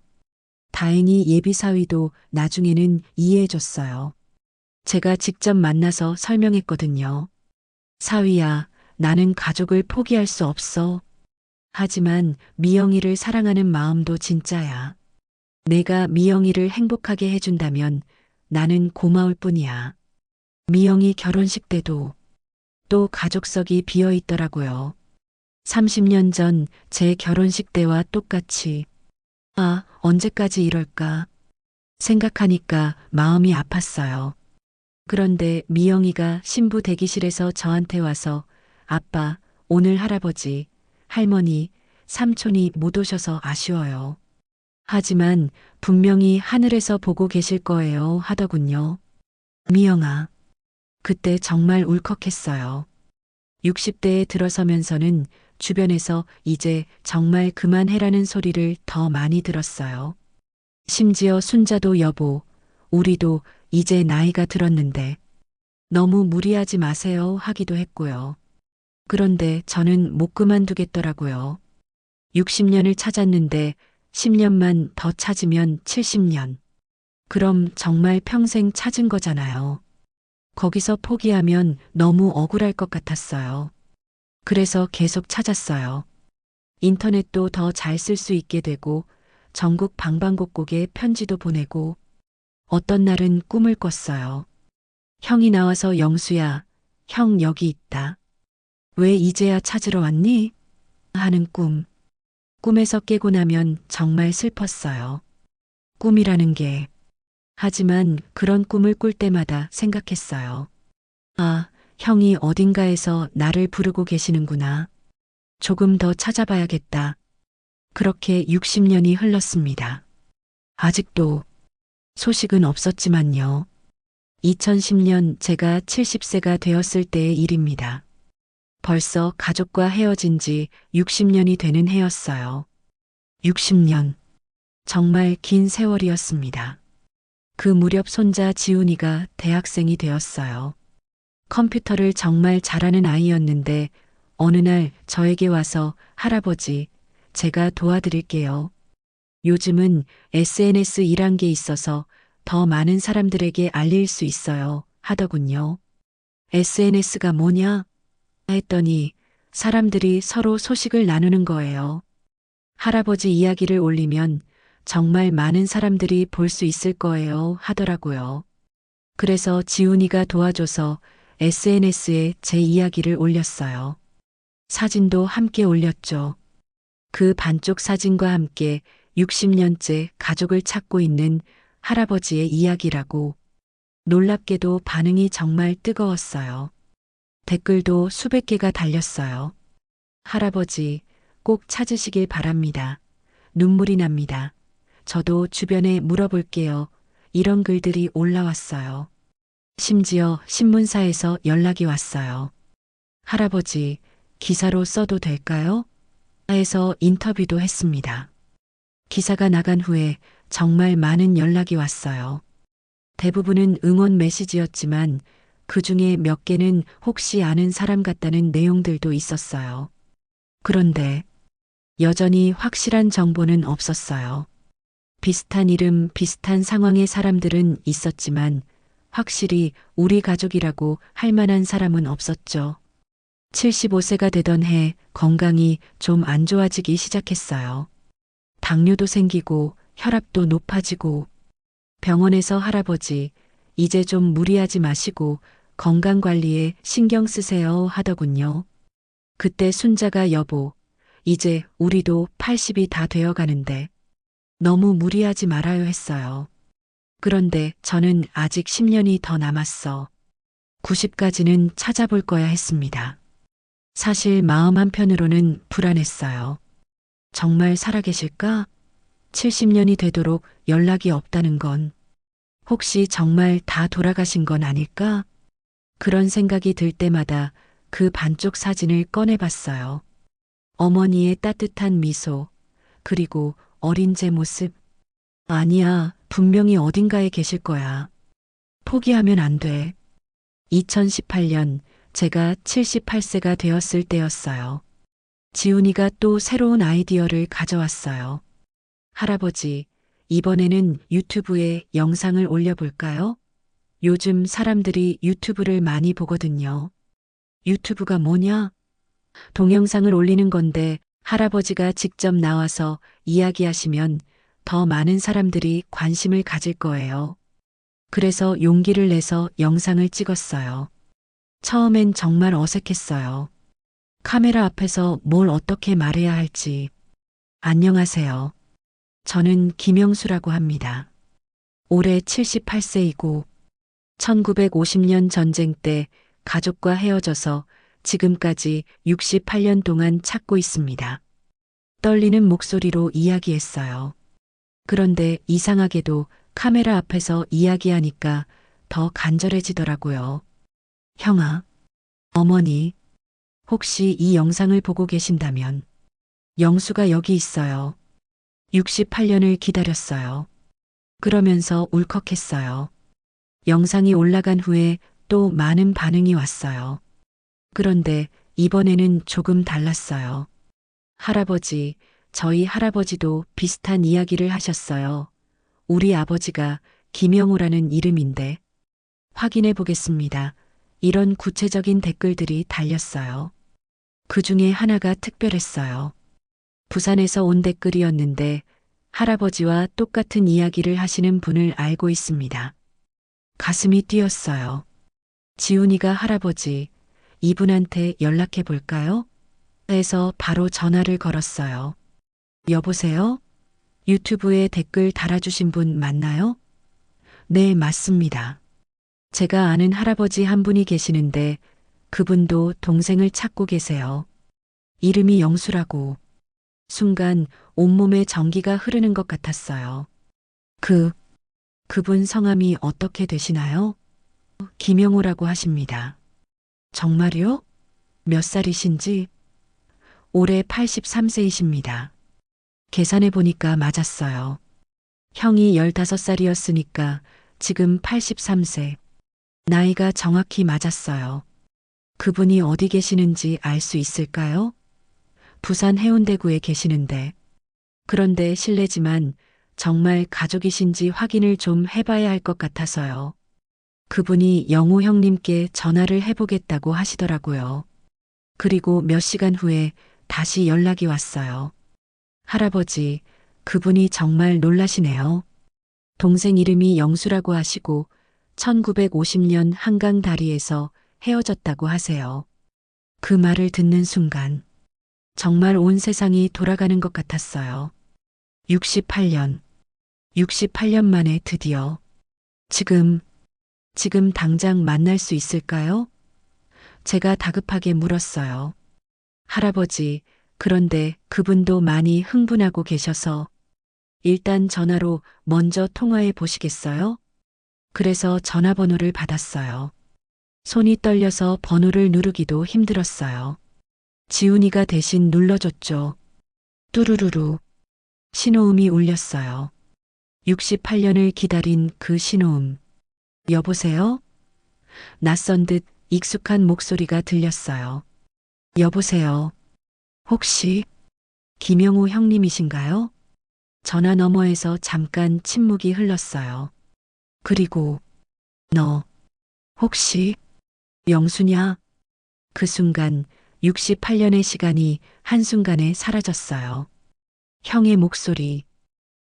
다행히 예비 사위도 나중에는 이해해줬어요. 제가 직접 만나서 설명했거든요. 사위야, 나는 가족을 포기할 수 없어. 하지만 미영이를 사랑하는 마음도 진짜야. 내가 미영이를 행복하게 해준다면 나는 고마울 뿐이야. 미영이 결혼식 때도 또 가족석이 비어 있더라고요. 30년 전 제 결혼식 때와 똑같이. 아, 언제까지 이럴까 생각하니까 마음이 아팠어요. 그런데 미영이가 신부 대기실에서 저한테 와서 아빠, 오늘 할아버지, 할머니, 삼촌이 못 오셔서 아쉬워요. 하지만 분명히 하늘에서 보고 계실 거예요 하더군요. 미영아, 그때 정말 울컥했어요. 60대에 들어서면서는 주변에서 이제 정말 그만해라는 소리를 더 많이 들었어요. 심지어 순자도 여보, 우리도 이제 나이가 들었는데 너무 무리하지 마세요 하기도 했고요. 그런데 저는 못 그만두겠더라고요. 60년을 찾았는데 10년만 더 찾으면 70년. 그럼 정말 평생 찾은 거잖아요. 거기서 포기하면 너무 억울할 것 같았어요. 그래서 계속 찾았어요. 인터넷도 더 잘 쓸 수 있게 되고 전국 방방곡곡에 편지도 보내고 어떤 날은 꿈을 꿨어요. 형이 나와서 영수야, 형 여기 있다. 왜 이제야 찾으러 왔니? 하는 꿈. 꿈에서 깨고 나면 정말 슬펐어요. 꿈이라는 게. 하지만 그런 꿈을 꿀 때마다 생각했어요. 아, 형이 어딘가에서 나를 부르고 계시는구나. 조금 더 찾아봐야겠다. 그렇게 60년이 흘렀습니다. 아직도 소식은 없었지만요. 2010년 제가 70세가 되었을 때의 일입니다. 벌써 가족과 헤어진 지 60년이 되는 해였어요. 60년. 정말 긴 세월이었습니다. 그 무렵 손자 지훈이가 대학생이 되었어요. 컴퓨터를 정말 잘하는 아이였는데 어느 날 저에게 와서 할아버지, 제가 도와드릴게요. 요즘은 SNS 일한 게 있어서 더 많은 사람들에게 알릴 수 있어요. 하더군요. SNS가 뭐냐? 했더니 사람들이 서로 소식을 나누는 거예요. 할아버지 이야기를 올리면 정말 많은 사람들이 볼 수 있을 거예요. 하더라고요. 그래서 지훈이가 도와줘서 SNS에 제 이야기를 올렸어요. 사진도 함께 올렸죠. 그 반쪽 사진과 함께 60년째 가족을 찾고 있는 할아버지의 이야기라고. 놀랍게도 반응이 정말 뜨거웠어요. 댓글도 수백 개가 달렸어요. 할아버지, 꼭 찾으시길 바랍니다. 눈물이 납니다. 저도 주변에 물어볼게요. 이런 글들이 올라왔어요. 심지어 신문사에서 연락이 왔어요. 할아버지, 기사로 써도 될까요? 해서 인터뷰도 했습니다. 기사가 나간 후에 정말 많은 연락이 왔어요. 대부분은 응원 메시지였지만 그 중에 몇 개는 혹시 아는 사람 같다는 내용들도 있었어요. 그런데 여전히 확실한 정보는 없었어요. 비슷한 이름, 비슷한 상황의 사람들은 있었지만 확실히 우리 가족이라고 할 만한 사람은 없었죠. 75세가 되던 해 건강이 좀 안 좋아지기 시작했어요. 당뇨도 생기고 혈압도 높아지고 병원에서 할아버지, 이제 좀 무리하지 마시고 건강 관리에 신경 쓰세요 하더군요. 그때 순자가 여보, 이제 우리도 80이 다 되어 가는데 너무 무리하지 말아요 했어요. 그런데 저는 아직 10년이 더 남았어. 90까지는 찾아볼 거야 했습니다. 사실 마음 한편으로는 불안했어요. 정말 살아계실까? 70년이 되도록 연락이 없다는 건 혹시 정말 다 돌아가신 건 아닐까? 그런 생각이 들 때마다 그 반쪽 사진을 꺼내봤어요. 어머니의 따뜻한 미소, 그리고 어린 제 모습. 아니야, 분명히 어딘가에 계실 거야. 포기하면 안 돼. 2018년 제가 78세가 되었을 때였어요. 지훈이가 또 새로운 아이디어를 가져왔어요. 할아버지, 이번에는 유튜브에 영상을 올려볼까요? 요즘 사람들이 유튜브를 많이 보거든요. 유튜브가 뭐냐? 동영상을 올리는 건데 할아버지가 직접 나와서 이야기하시면 더 많은 사람들이 관심을 가질 거예요. 그래서 용기를 내서 영상을 찍었어요. 처음엔 정말 어색했어요. 카메라 앞에서 뭘 어떻게 말해야 할지. 안녕하세요. 저는 김영수라고 합니다. 올해 78세이고 1950년 전쟁 때 가족과 헤어져서 지금까지 68년 동안 찾고 있습니다. 떨리는 목소리로 이야기했어요. 그런데 이상하게도 카메라 앞에서 이야기하니까 더 간절해지더라고요. 형아, 어머니, 혹시 이 영상을 보고 계신다면 영수가 여기 있어요. 68년을 기다렸어요. 그러면서 울컥했어요. 영상이 올라간 후에 또 많은 반응이 왔어요. 그런데 이번에는 조금 달랐어요. 할아버지, 저희 할아버지도 비슷한 이야기를 하셨어요. 우리 아버지가 김영우라는 이름인데. 확인해 보겠습니다. 이런 구체적인 댓글들이 달렸어요. 그 중에 하나가 특별했어요. 부산에서 온 댓글이었는데 할아버지와 똑같은 이야기를 하시는 분을 알고 있습니다. 가슴이 뛰었어요. 지훈이가 할아버지, 이분한테 연락해 볼까요? 해서 바로 전화를 걸었어요. 여보세요? 유튜브에 댓글 달아주신 분 맞나요? 네, 맞습니다. 제가 아는 할아버지 한 분이 계시는데 그분도 동생을 찾고 계세요. 이름이 영수라고. 순간 온몸에 전기가 흐르는 것 같았어요. 그분 성함이 어떻게 되시나요? 김영호라고 하십니다. 정말요? 몇 살이신지? 올해 83세이십니다. 계산해 보니까 맞았어요. 형이 15살이었으니까 지금 83세. 나이가 정확히 맞았어요. 그분이 어디 계시는지 알 수 있을까요? 부산 해운대구에 계시는데. 그런데 실례지만 정말 가족이신지 확인을 좀 해봐야 할 것 같아서요. 그분이 영호 형님께 전화를 해보겠다고 하시더라고요. 그리고 몇 시간 후에 다시 연락이 왔어요. 할아버지, 그분이 정말 놀라시네요. 동생 이름이 영수라고 하시고 1950년 한강 다리에서 헤어졌다고 하세요. 그 말을 듣는 순간 정말 온 세상이 돌아가는 것 같았어요. 68년, 68년 만에 드디어 지금 당장 만날 수 있을까요? 제가 다급하게 물었어요. 할아버지, 그런데 그분도 많이 흥분하고 계셔서 일단 전화로 먼저 통화해 보시겠어요? 그래서 전화번호를 받았어요. 손이 떨려서 번호를 누르기도 힘들었어요. 지훈이가 대신 눌러줬죠. 뚜루루루. 신호음이 울렸어요. 68년을 기다린 그 신호음. 여보세요? 낯선 듯 익숙한 목소리가 들렸어요. 여보세요? 혹시 김영우 형님이신가요? 전화 너머에서 잠깐 침묵이 흘렀어요. 그리고 너 혹시 영수냐? 그 순간 68년의 시간이 한순간에 사라졌어요. 형의 목소리.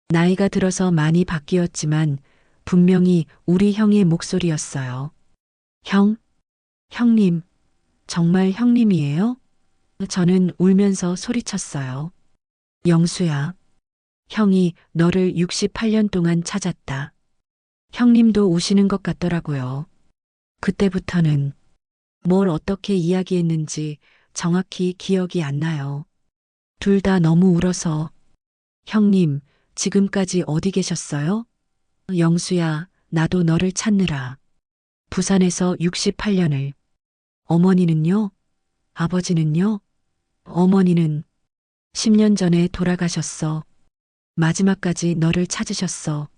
나이가 들어서 많이 바뀌었지만 분명히 우리 형의 목소리였어요. 형님, 정말 형님이에요? 저는 울면서 소리쳤어요. 영수야, 형이 너를 68년 동안 찾았다. 형님도 우시는 것 같더라고요. 그때부터는 뭘 어떻게 이야기했는지 정확히 기억이 안 나요. 둘 다 너무 울어서 형님, 지금까지 어디 계셨어요? 영수야, 나도 너를 찾느라. 부산에서 68년을. 어머니는요? 아버지는요? 어머니는 10년 전에 돌아가셨어. 마지막까지 너를 찾으셨어.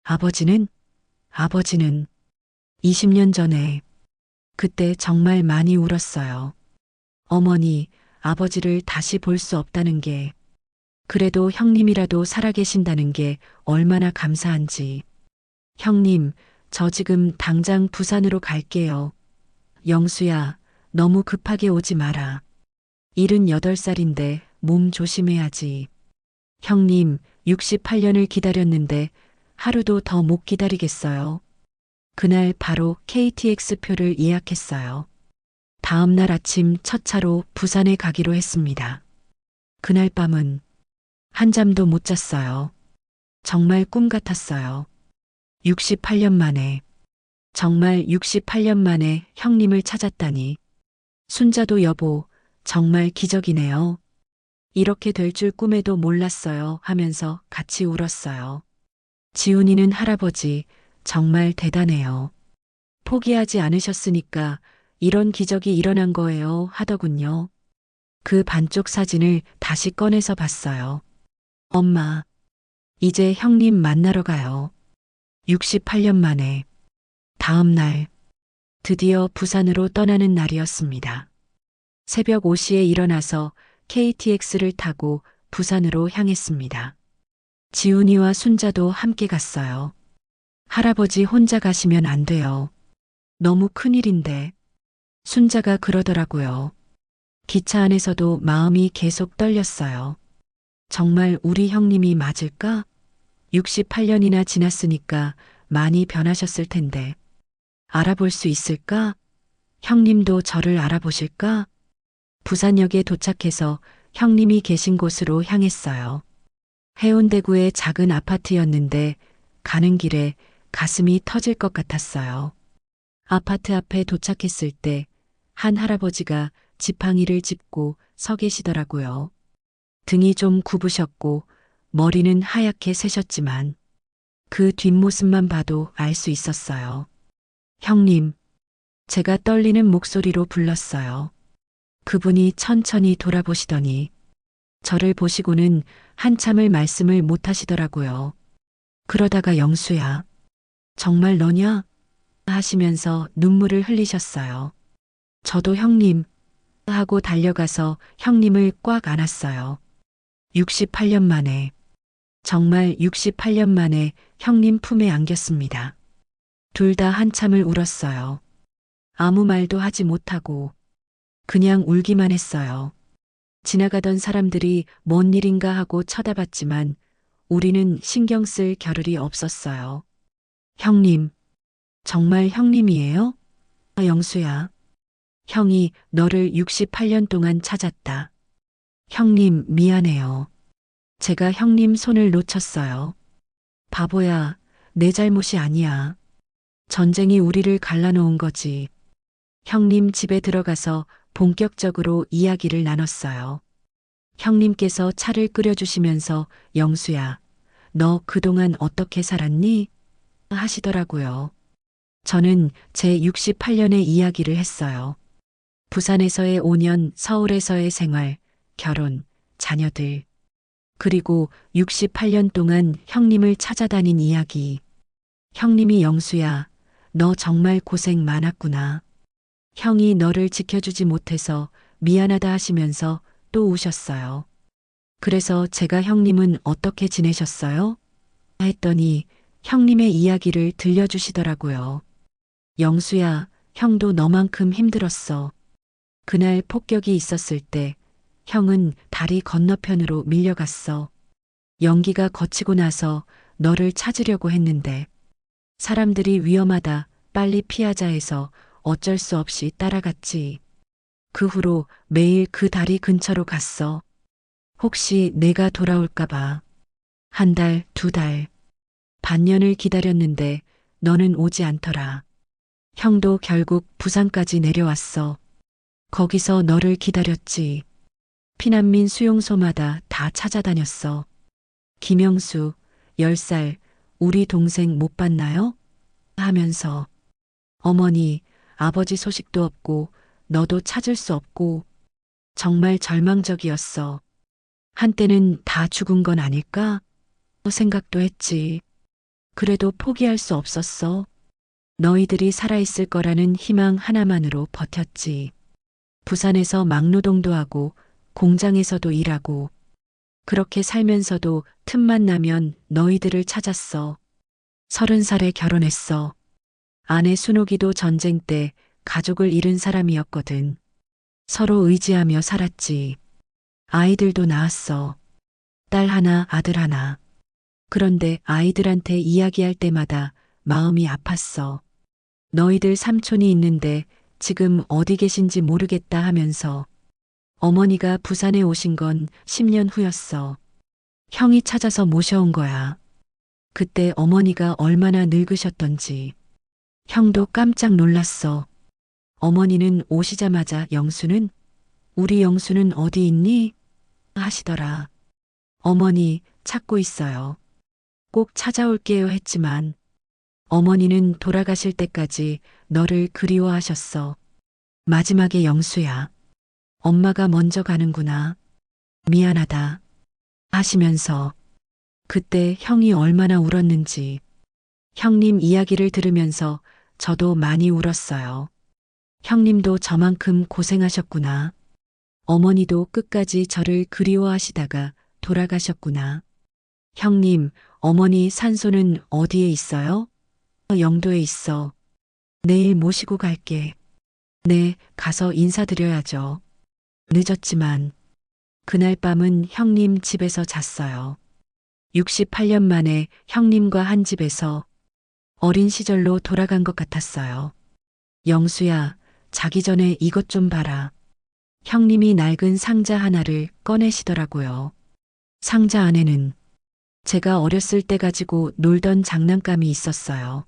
아버지는 20년 전에. 그때 정말 많이 울었어요. 어머니, 아버지를 다시 볼 수 없다는 게, 그래도 형님이라도 살아계신다는 게 얼마나 감사한지. 형님, 저 지금 당장 부산으로 갈게요. 영수야, 너무 급하게 오지 마라. 78살인데 몸 조심해야지. 형님, 68년을 기다렸는데 하루도 더 못 기다리겠어요. 그날 바로 KTX 표를 예약했어요. 다음 날 아침 첫 차로 부산에 가기로 했습니다. 그날 밤은 한잠도 못 잤어요. 정말 꿈 같았어요. 68년 만에, 정말 68년 만에 형님을 찾았다니. 순자도 여보, 정말 기적이네요. 이렇게 될 줄 꿈에도 몰랐어요 하면서 같이 울었어요. 지훈이는 할아버지, 정말 대단해요. 포기하지 않으셨으니까 이런 기적이 일어난 거예요 하더군요. 그 반쪽 사진을 다시 꺼내서 봤어요. 엄마, 이제 형님 만나러 가요. 68년 만에. 다음 날, 드디어 부산으로 떠나는 날이었습니다. 새벽 5시에 일어나서 KTX를 타고 부산으로 향했습니다. 지훈이와 순자도 함께 갔어요. 할아버지 혼자 가시면 안 돼요. 너무 큰일인데. 순자가 그러더라고요. 기차 안에서도 마음이 계속 떨렸어요. 정말 우리 형님이 맞을까? 68년이나 지났으니까 많이 변하셨을 텐데. 알아볼 수 있을까? 형님도 저를 알아보실까? 부산역에 도착해서 형님이 계신 곳으로 향했어요. 해운대구의 작은 아파트였는데 가는 길에 가슴이 터질 것 같았어요. 아파트 앞에 도착했을 때 한 할아버지가 지팡이를 짚고 서 계시더라고요. 등이 좀 굽으셨고 머리는 하얗게 새셨지만 그 뒷모습만 봐도 알 수 있었어요. 형님, 제가 떨리는 목소리로 불렀어요. 그분이 천천히 돌아보시더니 저를 보시고는 한참을 말씀을 못 하시더라고요. 그러다가 영수야, 정말 너냐? 하시면서 눈물을 흘리셨어요. 저도 형님, 하고 달려가서 형님을 꽉 안았어요. 68년 만에, 정말 68년 만에 형님 품에 안겼습니다. 둘 다 한참을 울었어요. 아무 말도 하지 못하고 그냥 울기만 했어요. 지나가던 사람들이 뭔 일인가 하고 쳐다봤지만 우리는 신경 쓸 겨를이 없었어요. 형님, 정말 형님이에요? 영수야. 형이 너를 68년 동안 찾았다. 형님, 미안해요. 제가 형님 손을 놓쳤어요. 바보야, 내 잘못이 아니야. 전쟁이 우리를 갈라놓은 거지. 형님 집에 들어가서 본격적으로 이야기를 나눴어요. 형님께서 차를 끓여주시면서 영수야, 너 그동안 어떻게 살았니? 하시더라고요. 저는 제 68년의 이야기를 했어요. 부산에서의 5년, 서울에서의 생활, 결혼, 자녀들, 그리고 68년 동안 형님을 찾아다닌 이야기. 형님이 영수야, 너 정말 고생 많았구나. 형이 너를 지켜주지 못해서 미안하다 하시면서 또 우셨어요. 그래서 제가 형님은 어떻게 지내셨어요? 했더니 형님의 이야기를 들려주시더라고요. 영수야, 형도 너만큼 힘들었어. 그날 폭격이 있었을 때 형은 다리 건너편으로 밀려갔어. 연기가 거치고 나서 너를 찾으려고 했는데 사람들이 위험하다, 빨리 피하자 해서 어쩔 수 없이 따라갔지. 그 후로 매일 그 다리 근처로 갔어. 혹시 내가 돌아올까봐. 한 달, 두 달, 반년을 기다렸는데 너는 오지 않더라. 형도 결국 부산까지 내려왔어. 거기서 너를 기다렸지. 피난민 수용소마다 다 찾아다녔어. 김영수, 10살, 우리 동생 못 봤나요? 하면서 어머니, 아버지 소식도 없고 너도 찾을 수 없고 정말 절망적이었어. 한때는 다 죽은 건 아닐까? 생각도 했지. 그래도 포기할 수 없었어. 너희들이 살아있을 거라는 희망 하나만으로 버텼지. 부산에서 막노동도 하고 공장에서도 일하고 그렇게 살면서도 틈만 나면 너희들을 찾았어. 30살에 결혼했어. 아내 순옥이도 전쟁 때 가족을 잃은 사람이었거든. 서로 의지하며 살았지. 아이들도 낳았어. 딸 하나, 아들 하나. 그런데 아이들한테 이야기할 때마다 마음이 아팠어. 너희들 삼촌이 있는데 지금 어디 계신지 모르겠다 하면서 어머니가 부산에 오신 건 10년 후였어. 형이 찾아서 모셔온 거야. 그때 어머니가 얼마나 늙으셨던지. 형도 깜짝 놀랐어. 어머니는 오시자마자 영수는? 우리 영수는 어디 있니? 하시더라. 어머니 찾고 있어요. 꼭 찾아올게요 했지만 어머니는 돌아가실 때까지 너를 그리워하셨어. 마지막에 영수야. 엄마가 먼저 가는구나. 미안하다. 하시면서 그때 형이 얼마나 울었는지. 형님 이야기를 들으면서 저도 많이 울었어요. 형님도 저만큼 고생하셨구나. 어머니도 끝까지 저를 그리워하시다가 돌아가셨구나. 형님, 어머니 산소는 어디에 있어요? 영도에 있어. 내일 모시고 갈게. 네, 가서 인사드려야죠. 늦었지만 그날 밤은 형님 집에서 잤어요. 68년 만에 형님과 한 집에서 어린 시절로 돌아간 것 같았어요. 영수야, 자기 전에 이것 좀 봐라. 형님이 낡은 상자 하나를 꺼내시더라고요. 상자 안에는 제가 어렸을 때 가지고 놀던 장난감이 있었어요.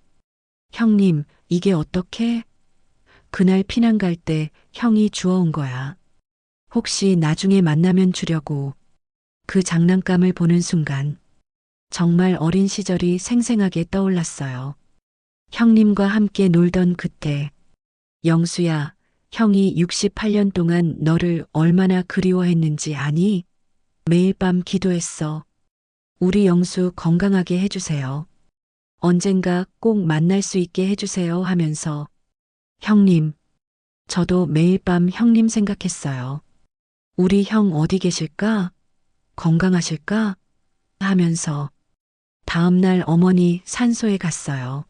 형님, 이게 어떻게? 그날 피난 갈 때 형이 주워온 거야. 혹시 나중에 만나면 주려고. 그 장난감을 보는 순간 정말 어린 시절이 생생하게 떠올랐어요. 형님과 함께 놀던 그때. 영수야, 형이 68년 동안 너를 얼마나 그리워했는지 아니? 매일 밤 기도했어. 우리 영수 건강하게 해주세요. 언젠가 꼭 만날 수 있게 해주세요 하면서 형님, 저도 매일 밤 형님 생각했어요. 우리 형 어디 계실까? 건강하실까? 하면서 다음 날 어머니 산소에 갔어요.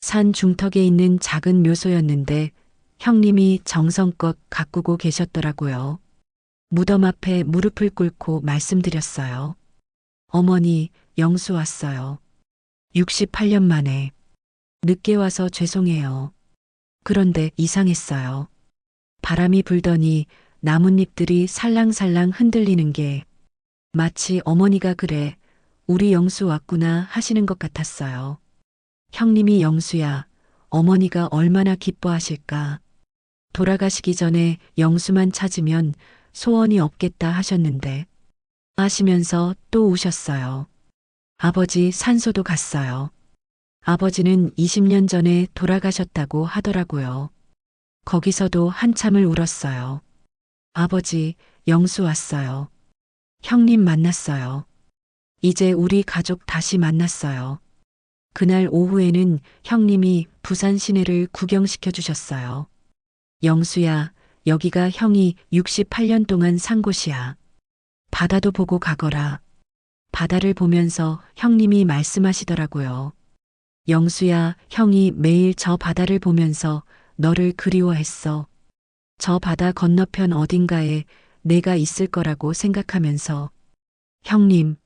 산 중턱에 있는 작은 묘소였는데 형님이 정성껏 가꾸고 계셨더라고요. 무덤 앞에 무릎을 꿇고 말씀드렸어요. 어머니, 영수 왔어요. 68년 만에. 늦게 와서 죄송해요. 그런데 이상했어요. 바람이 불더니 나뭇잎들이 살랑살랑 흔들리는 게 마치 어머니가 그래, 우리 영수 왔구나 하시는 것 같았어요. 형님이 영수야, 어머니가 얼마나 기뻐하실까. 돌아가시기 전에 영수만 찾으면 소원이 없겠다 하셨는데 하시면서 또 우셨어요. 아버지 산소도 갔어요. 아버지는 20년 전에 돌아가셨다고 하더라고요. 거기서도 한참을 울었어요. 아버지, 영수 왔어요. 형님 만났어요. 이제 우리 가족 다시 만났어요. 그날 오후에는 형님이 부산 시내를 구경시켜 주셨어요. 영수야, 여기가 형이 68년 동안 산 곳이야. 바다도 보고 가거라. 바다를 보면서 형님이 말씀하시더라고요. 영수야, 형이 매일 저 바다를 보면서 너를 그리워했어. 저 바다 건너편 어딘가에 내가 있을 거라고 생각하면서. 형님,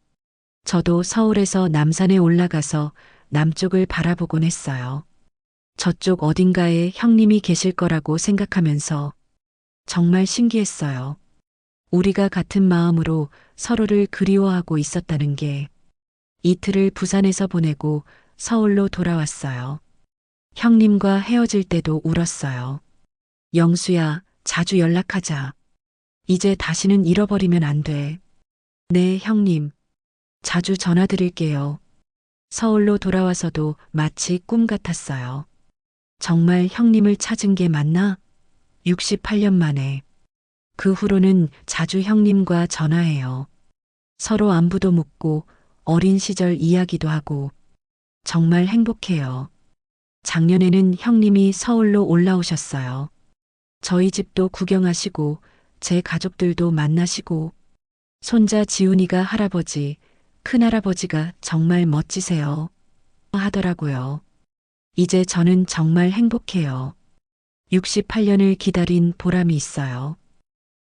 저도 서울에서 남산에 올라가서 남쪽을 바라보곤 했어요. 저쪽 어딘가에 형님이 계실 거라고 생각하면서 정말 신기했어요. 우리가 같은 마음으로 서로를 그리워하고 있었다는 게. 이틀을 부산에서 보내고 서울로 돌아왔어요. 형님과 헤어질 때도 울었어요. 영수야, 자주 연락하자. 이제 다시는 잃어버리면 안 돼. 네, 형님. 자주 전화드릴게요. 서울로 돌아와서도 마치 꿈 같았어요. 정말 형님을 찾은 게 맞나? 68년 만에. 그 후로는 자주 형님과 전화해요. 서로 안부도 묻고 어린 시절 이야기도 하고 정말 행복해요. 작년에는 형님이 서울로 올라오셨어요. 저희 집도 구경하시고 제 가족들도 만나시고 손자 지훈이가 할아버지, 큰할아버지가 정말 멋지세요. 하더라고요. 이제 저는 정말 행복해요. 68년을 기다린 보람이 있어요.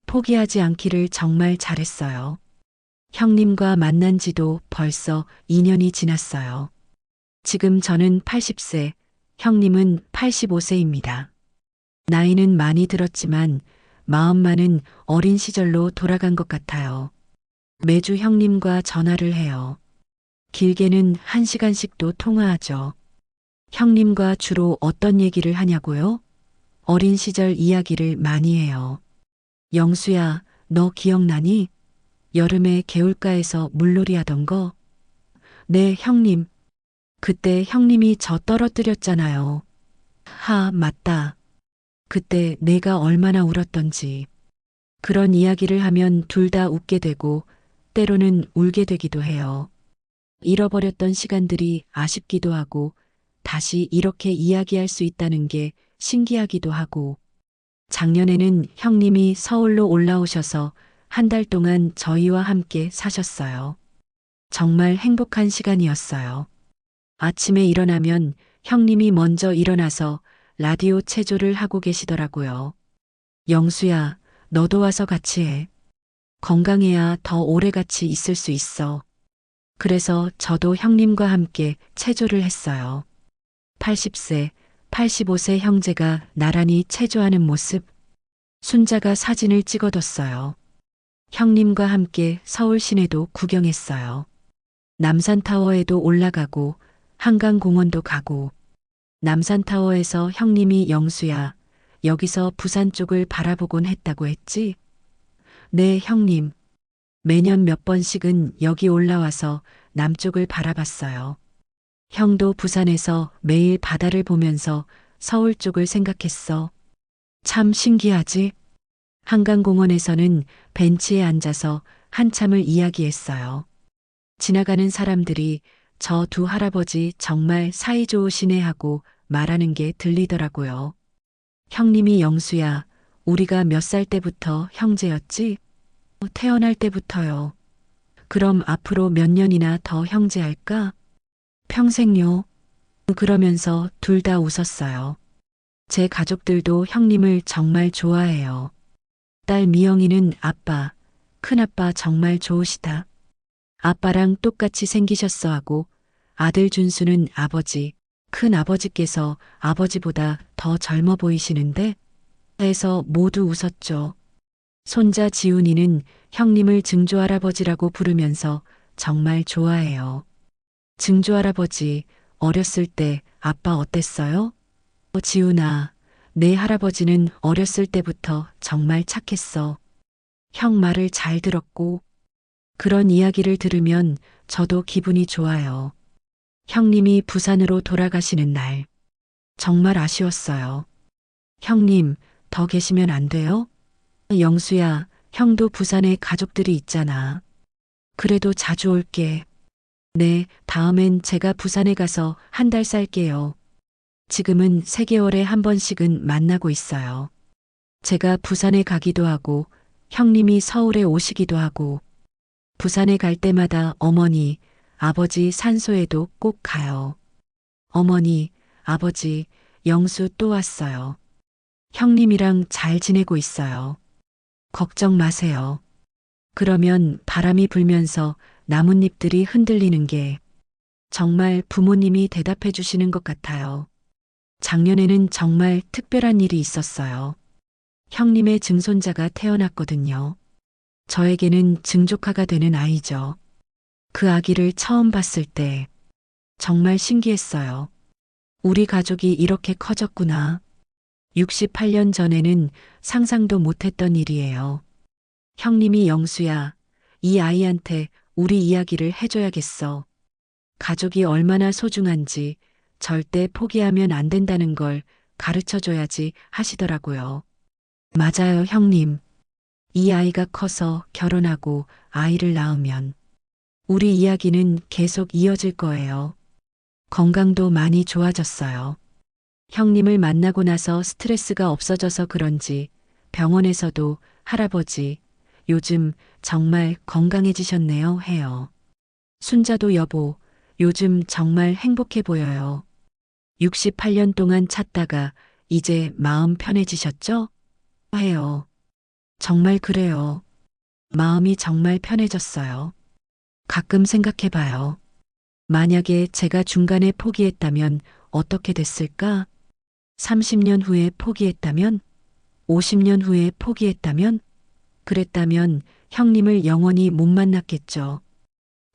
포기하지 않기를 정말 잘했어요. 형님과 만난 지도 벌써 2년이 지났어요. 지금 저는 80세, 형님은 85세입니다. 나이는 많이 들었지만 마음만은 어린 시절로 돌아간 것 같아요. 매주 형님과 전화를 해요. 길게는 1시간씩도 통화하죠. 형님과 주로 어떤 얘기를 하냐고요? 어린 시절 이야기를 많이 해요. 영수야, 너 기억나니? 여름에 개울가에서 물놀이 하던 거? 네, 형님. 그때 형님이 저 떨어뜨렸잖아요. 하, 맞다. 그때 내가 얼마나 울었던지. 그런 이야기를 하면 둘 다 웃게 되고 때로는 울게 되기도 해요. 잃어버렸던 시간들이 아쉽기도 하고 다시 이렇게 이야기할 수 있다는 게 신기하기도 하고 작년에는 형님이 서울로 올라오셔서 한 달 동안 저희와 함께 사셨어요. 정말 행복한 시간이었어요. 아침에 일어나면 형님이 먼저 일어나서 라디오 체조를 하고 계시더라고요. 영수야, 너도 와서 같이 해. 건강해야 더 오래 같이 있을 수 있어. 그래서 저도 형님과 함께 체조를 했어요. 80세, 85세 형제가 나란히 체조하는 모습. 순자가 사진을 찍어뒀어요. 형님과 함께 서울 시내도 구경했어요. 남산타워에도 올라가고 한강공원도 가고 남산타워에서 형님이 영수야, 여기서 부산 쪽을 바라보곤 했다고 했지? 네, 형님. 매년 몇 번씩은 여기 올라와서 남쪽을 바라봤어요. 형도 부산에서 매일 바다를 보면서 서울 쪽을 생각했어. 참 신기하지? 한강공원에서는 벤치에 앉아서 한참을 이야기했어요. 지나가는 사람들이 저 두 할아버지 정말 사이좋으시네 하고 말하는 게 들리더라고요. 형님이 영수야, 우리가 몇 살 때부터 형제였지? 태어날 때부터요. 그럼 앞으로 몇 년이나 더 형제할까? 평생요. 그러면서 둘 다 웃었어요. 제 가족들도 형님을 정말 좋아해요. 딸 미영이는 아빠, 큰아빠 정말 좋으시다. 아빠랑 똑같이 생기셨어 하고 아들 준수는 아버지, 큰 아버지께서 아버지보다 더 젊어 보이시는데? 해서 모두 웃었죠. 손자 지훈이는 형님을 증조할아버지라고 부르면서 정말 좋아해요. 증조할아버지, 어렸을 때 아빠 어땠어요? 지훈아, 내 할아버지는 어렸을 때부터 정말 착했어. 형 말을 잘 들었고, 그런 이야기를 들으면 저도 기분이 좋아요. 형님이 부산으로 돌아가시는 날, 정말 아쉬웠어요. 형님, 더 계시면 안 돼요? 영수야, 형도 부산에 가족들이 있잖아. 그래도 자주 올게. 네, 다음엔 제가 부산에 가서 한 달 살게요. 지금은 3개월에 한 번씩은 만나고 있어요. 제가 부산에 가기도 하고, 형님이 서울에 오시기도 하고, 부산에 갈 때마다 어머니, 아버지 산소에도 꼭 가요. 어머니, 아버지, 영수 또 왔어요. 형님이랑 잘 지내고 있어요. 걱정 마세요. 그러면 바람이 불면서 나뭇잎들이 흔들리는 게 정말 부모님이 대답해 주시는 것 같아요. 작년에는 정말 특별한 일이 있었어요. 형님의 증손자가 태어났거든요. 저에게는 증조카가 되는 아이죠. 그 아기를 처음 봤을 때 정말 신기했어요. 우리 가족이 이렇게 커졌구나. 68년 전에는 상상도 못했던 일이에요. 형님이 영수야, 이 아이한테 우리 이야기를 해줘야겠어. 가족이 얼마나 소중한지 절대 포기하면 안 된다는 걸 가르쳐 줘야지 하시더라고요. 맞아요, 형님. 이 아이가 커서 결혼하고 아이를 낳으면 우리 이야기는 계속 이어질 거예요. 건강도 많이 좋아졌어요. 형님을 만나고 나서 스트레스가 없어져서 그런지 병원에서도 할아버지, 요즘 정말 건강해지셨네요 해요. 순자도 여보, 요즘 정말 행복해 보여요. 68년 동안 찾다가 이제 마음 편해지셨죠? 해요. 정말 그래요. 마음이 정말 편해졌어요. 가끔 생각해 봐요. 만약에 제가 중간에 포기했다면 어떻게 됐을까? 30년 후에 포기했다면? 50년 후에 포기했다면? 그랬다면 형님을 영원히 못 만났겠죠.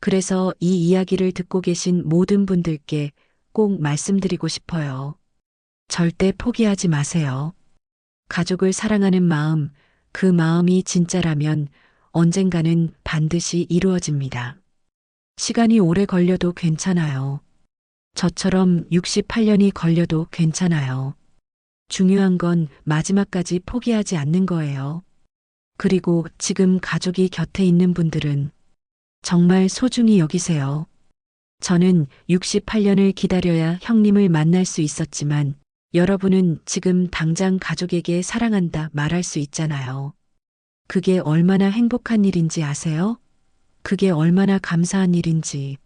그래서 이 이야기를 듣고 계신 모든 분들께 꼭 말씀드리고 싶어요. 절대 포기하지 마세요. 가족을 사랑하는 마음, 그 마음이 진짜라면 언젠가는 반드시 이루어집니다. 시간이 오래 걸려도 괜찮아요. 저처럼 68년이 걸려도 괜찮아요. 중요한 건 마지막까지 포기하지 않는 거예요. 그리고 지금 가족이 곁에 있는 분들은 정말 소중히 여기세요. 저는 68년을 기다려야 형님을 만날 수 있었지만 여러분은 지금 당장 가족에게 사랑한다 말할 수 있잖아요. 그게 얼마나 행복한 일인지 아세요? 그게 얼마나 감사한 일인지.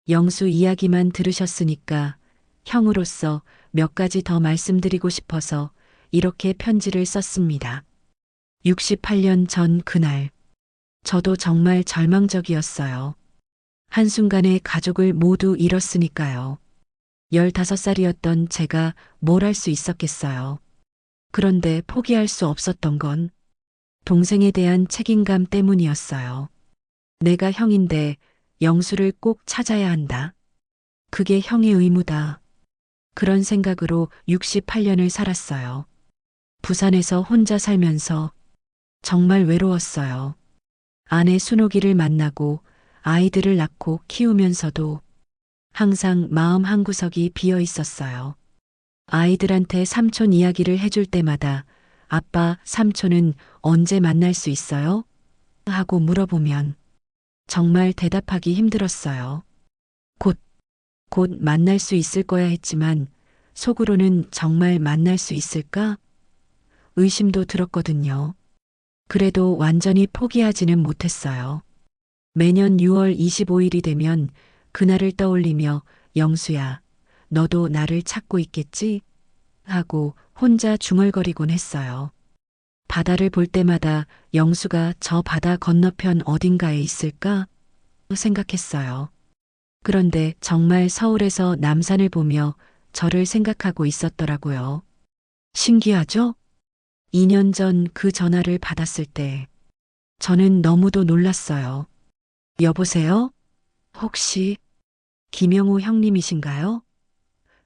영수 이야기만 들으셨으니까 형으로서 몇 가지 더 말씀드리고 싶어서 이렇게 편지를 썼습니다. 68년 전 그날, 저도 정말 절망적이었어요. 한순간에 가족을 모두 잃었으니까요. 15살이었던 제가 뭘 할 수 있었겠어요. 그런데 포기할 수 없었던 건 동생에 대한 책임감 때문이었어요. 내가 형인데 영수를 꼭 찾아야 한다. 그게 형의 의무다. 그런 생각으로 68년을 살았어요. 부산에서 혼자 살면서 정말 외로웠어요. 아내 순옥이를 만나고 아이들을 낳고 키우면서도 항상 마음 한구석이 비어 있었어요. 아이들한테 삼촌 이야기를 해줄 때마다 아빠, 삼촌은 언제 만날 수 있어요? 하고 물어보면 정말 대답하기 힘들었어요. 곧 만날 수 있을 거야 했지만 속으로는 정말 만날 수 있을까? 의심도 들었거든요. 그래도 완전히 포기하지는 못했어요. 매년 6월 25일이 되면 그날을 떠올리며 영수야, 너도 나를 찾고 있겠지? 하고 혼자 중얼거리곤 했어요. 바다를 볼 때마다 영수가 저 바다 건너편 어딘가에 있을까? 생각했어요. 그런데 정말 서울에서 남산을 보며 저를 생각하고 있었더라고요. 신기하죠? 2년 전 그 전화를 받았을 때 저는 너무도 놀랐어요. 여보세요? 혹시 김영우 형님이신가요?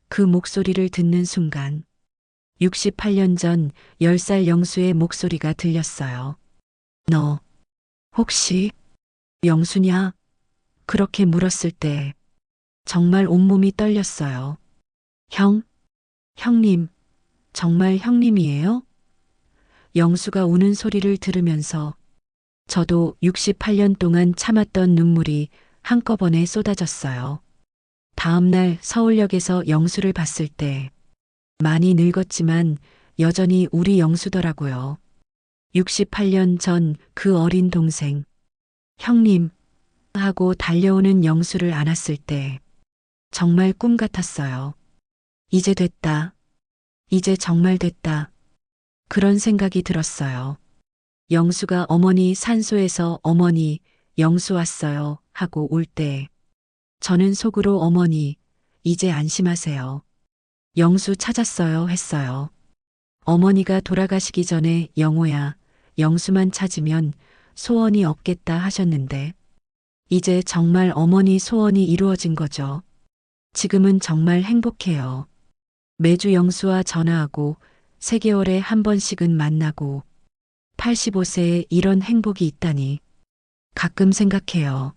그 목소리를 듣는 순간 68년 전 10살 영수의 목소리가 들렸어요. 너 혹시 영수냐? 그렇게 물었을 때 정말 온몸이 떨렸어요. 형? 형님, 정말 형님이에요? 영수가 우는 소리를 들으면서 저도 68년 동안 참았던 눈물이 한꺼번에 쏟아졌어요. 다음 날 서울역에서 영수를 봤을 때 많이 늙었지만 여전히 우리 영수더라고요. 68년 전 그 어린 동생, 형님, 하고 달려오는 영수를 안았을 때 정말 꿈 같았어요. 이제 됐다. 이제 정말 됐다. 그런 생각이 들었어요. 영수가 어머니 산소에서 어머니, 영수 왔어요 하고 올 때 저는 속으로 어머니, 이제 안심하세요. 영수 찾았어요 했어요. 어머니가 돌아가시기 전에 영호야, 영수만 찾으면 소원이 없겠다 하셨는데 이제 정말 어머니 소원이 이루어진 거죠. 지금은 정말 행복해요. 매주 영수와 전화하고 3개월에 한 번씩은 만나고 85세에 이런 행복이 있다니 가끔 생각해요.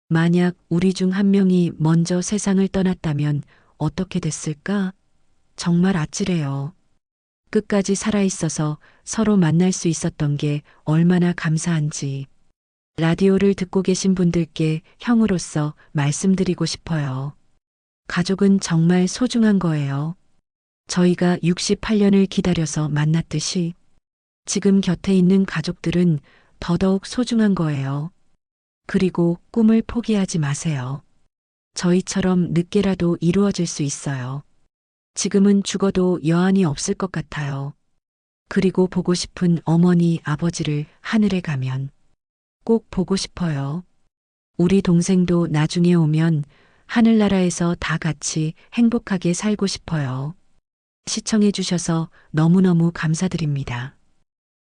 만약 우리 중 한 명이 먼저 세상을 떠났다면 어떻게 됐을까? 정말 아찔해요. 끝까지 살아있어서 서로 만날 수 있었던 게 얼마나 감사한지. 라디오를 듣고 계신 분들께 형으로서 말씀드리고 싶어요. 가족은 정말 소중한 거예요. 저희가 68년을 기다려서 만났듯이 지금 곁에 있는 가족들은 더더욱 소중한 거예요. 그리고 꿈을 포기하지 마세요. 저희처럼 늦게라도 이루어질 수 있어요. 지금은 죽어도 여한이 없을 것 같아요. 그리고 보고 싶은 어머니, 아버지를 하늘에 가면 꼭 보고 싶어요. 우리 동생도 나중에 오면 하늘나라에서 다 같이 행복하게 살고 싶어요. 시청해 주셔서 너무너무 감사드립니다.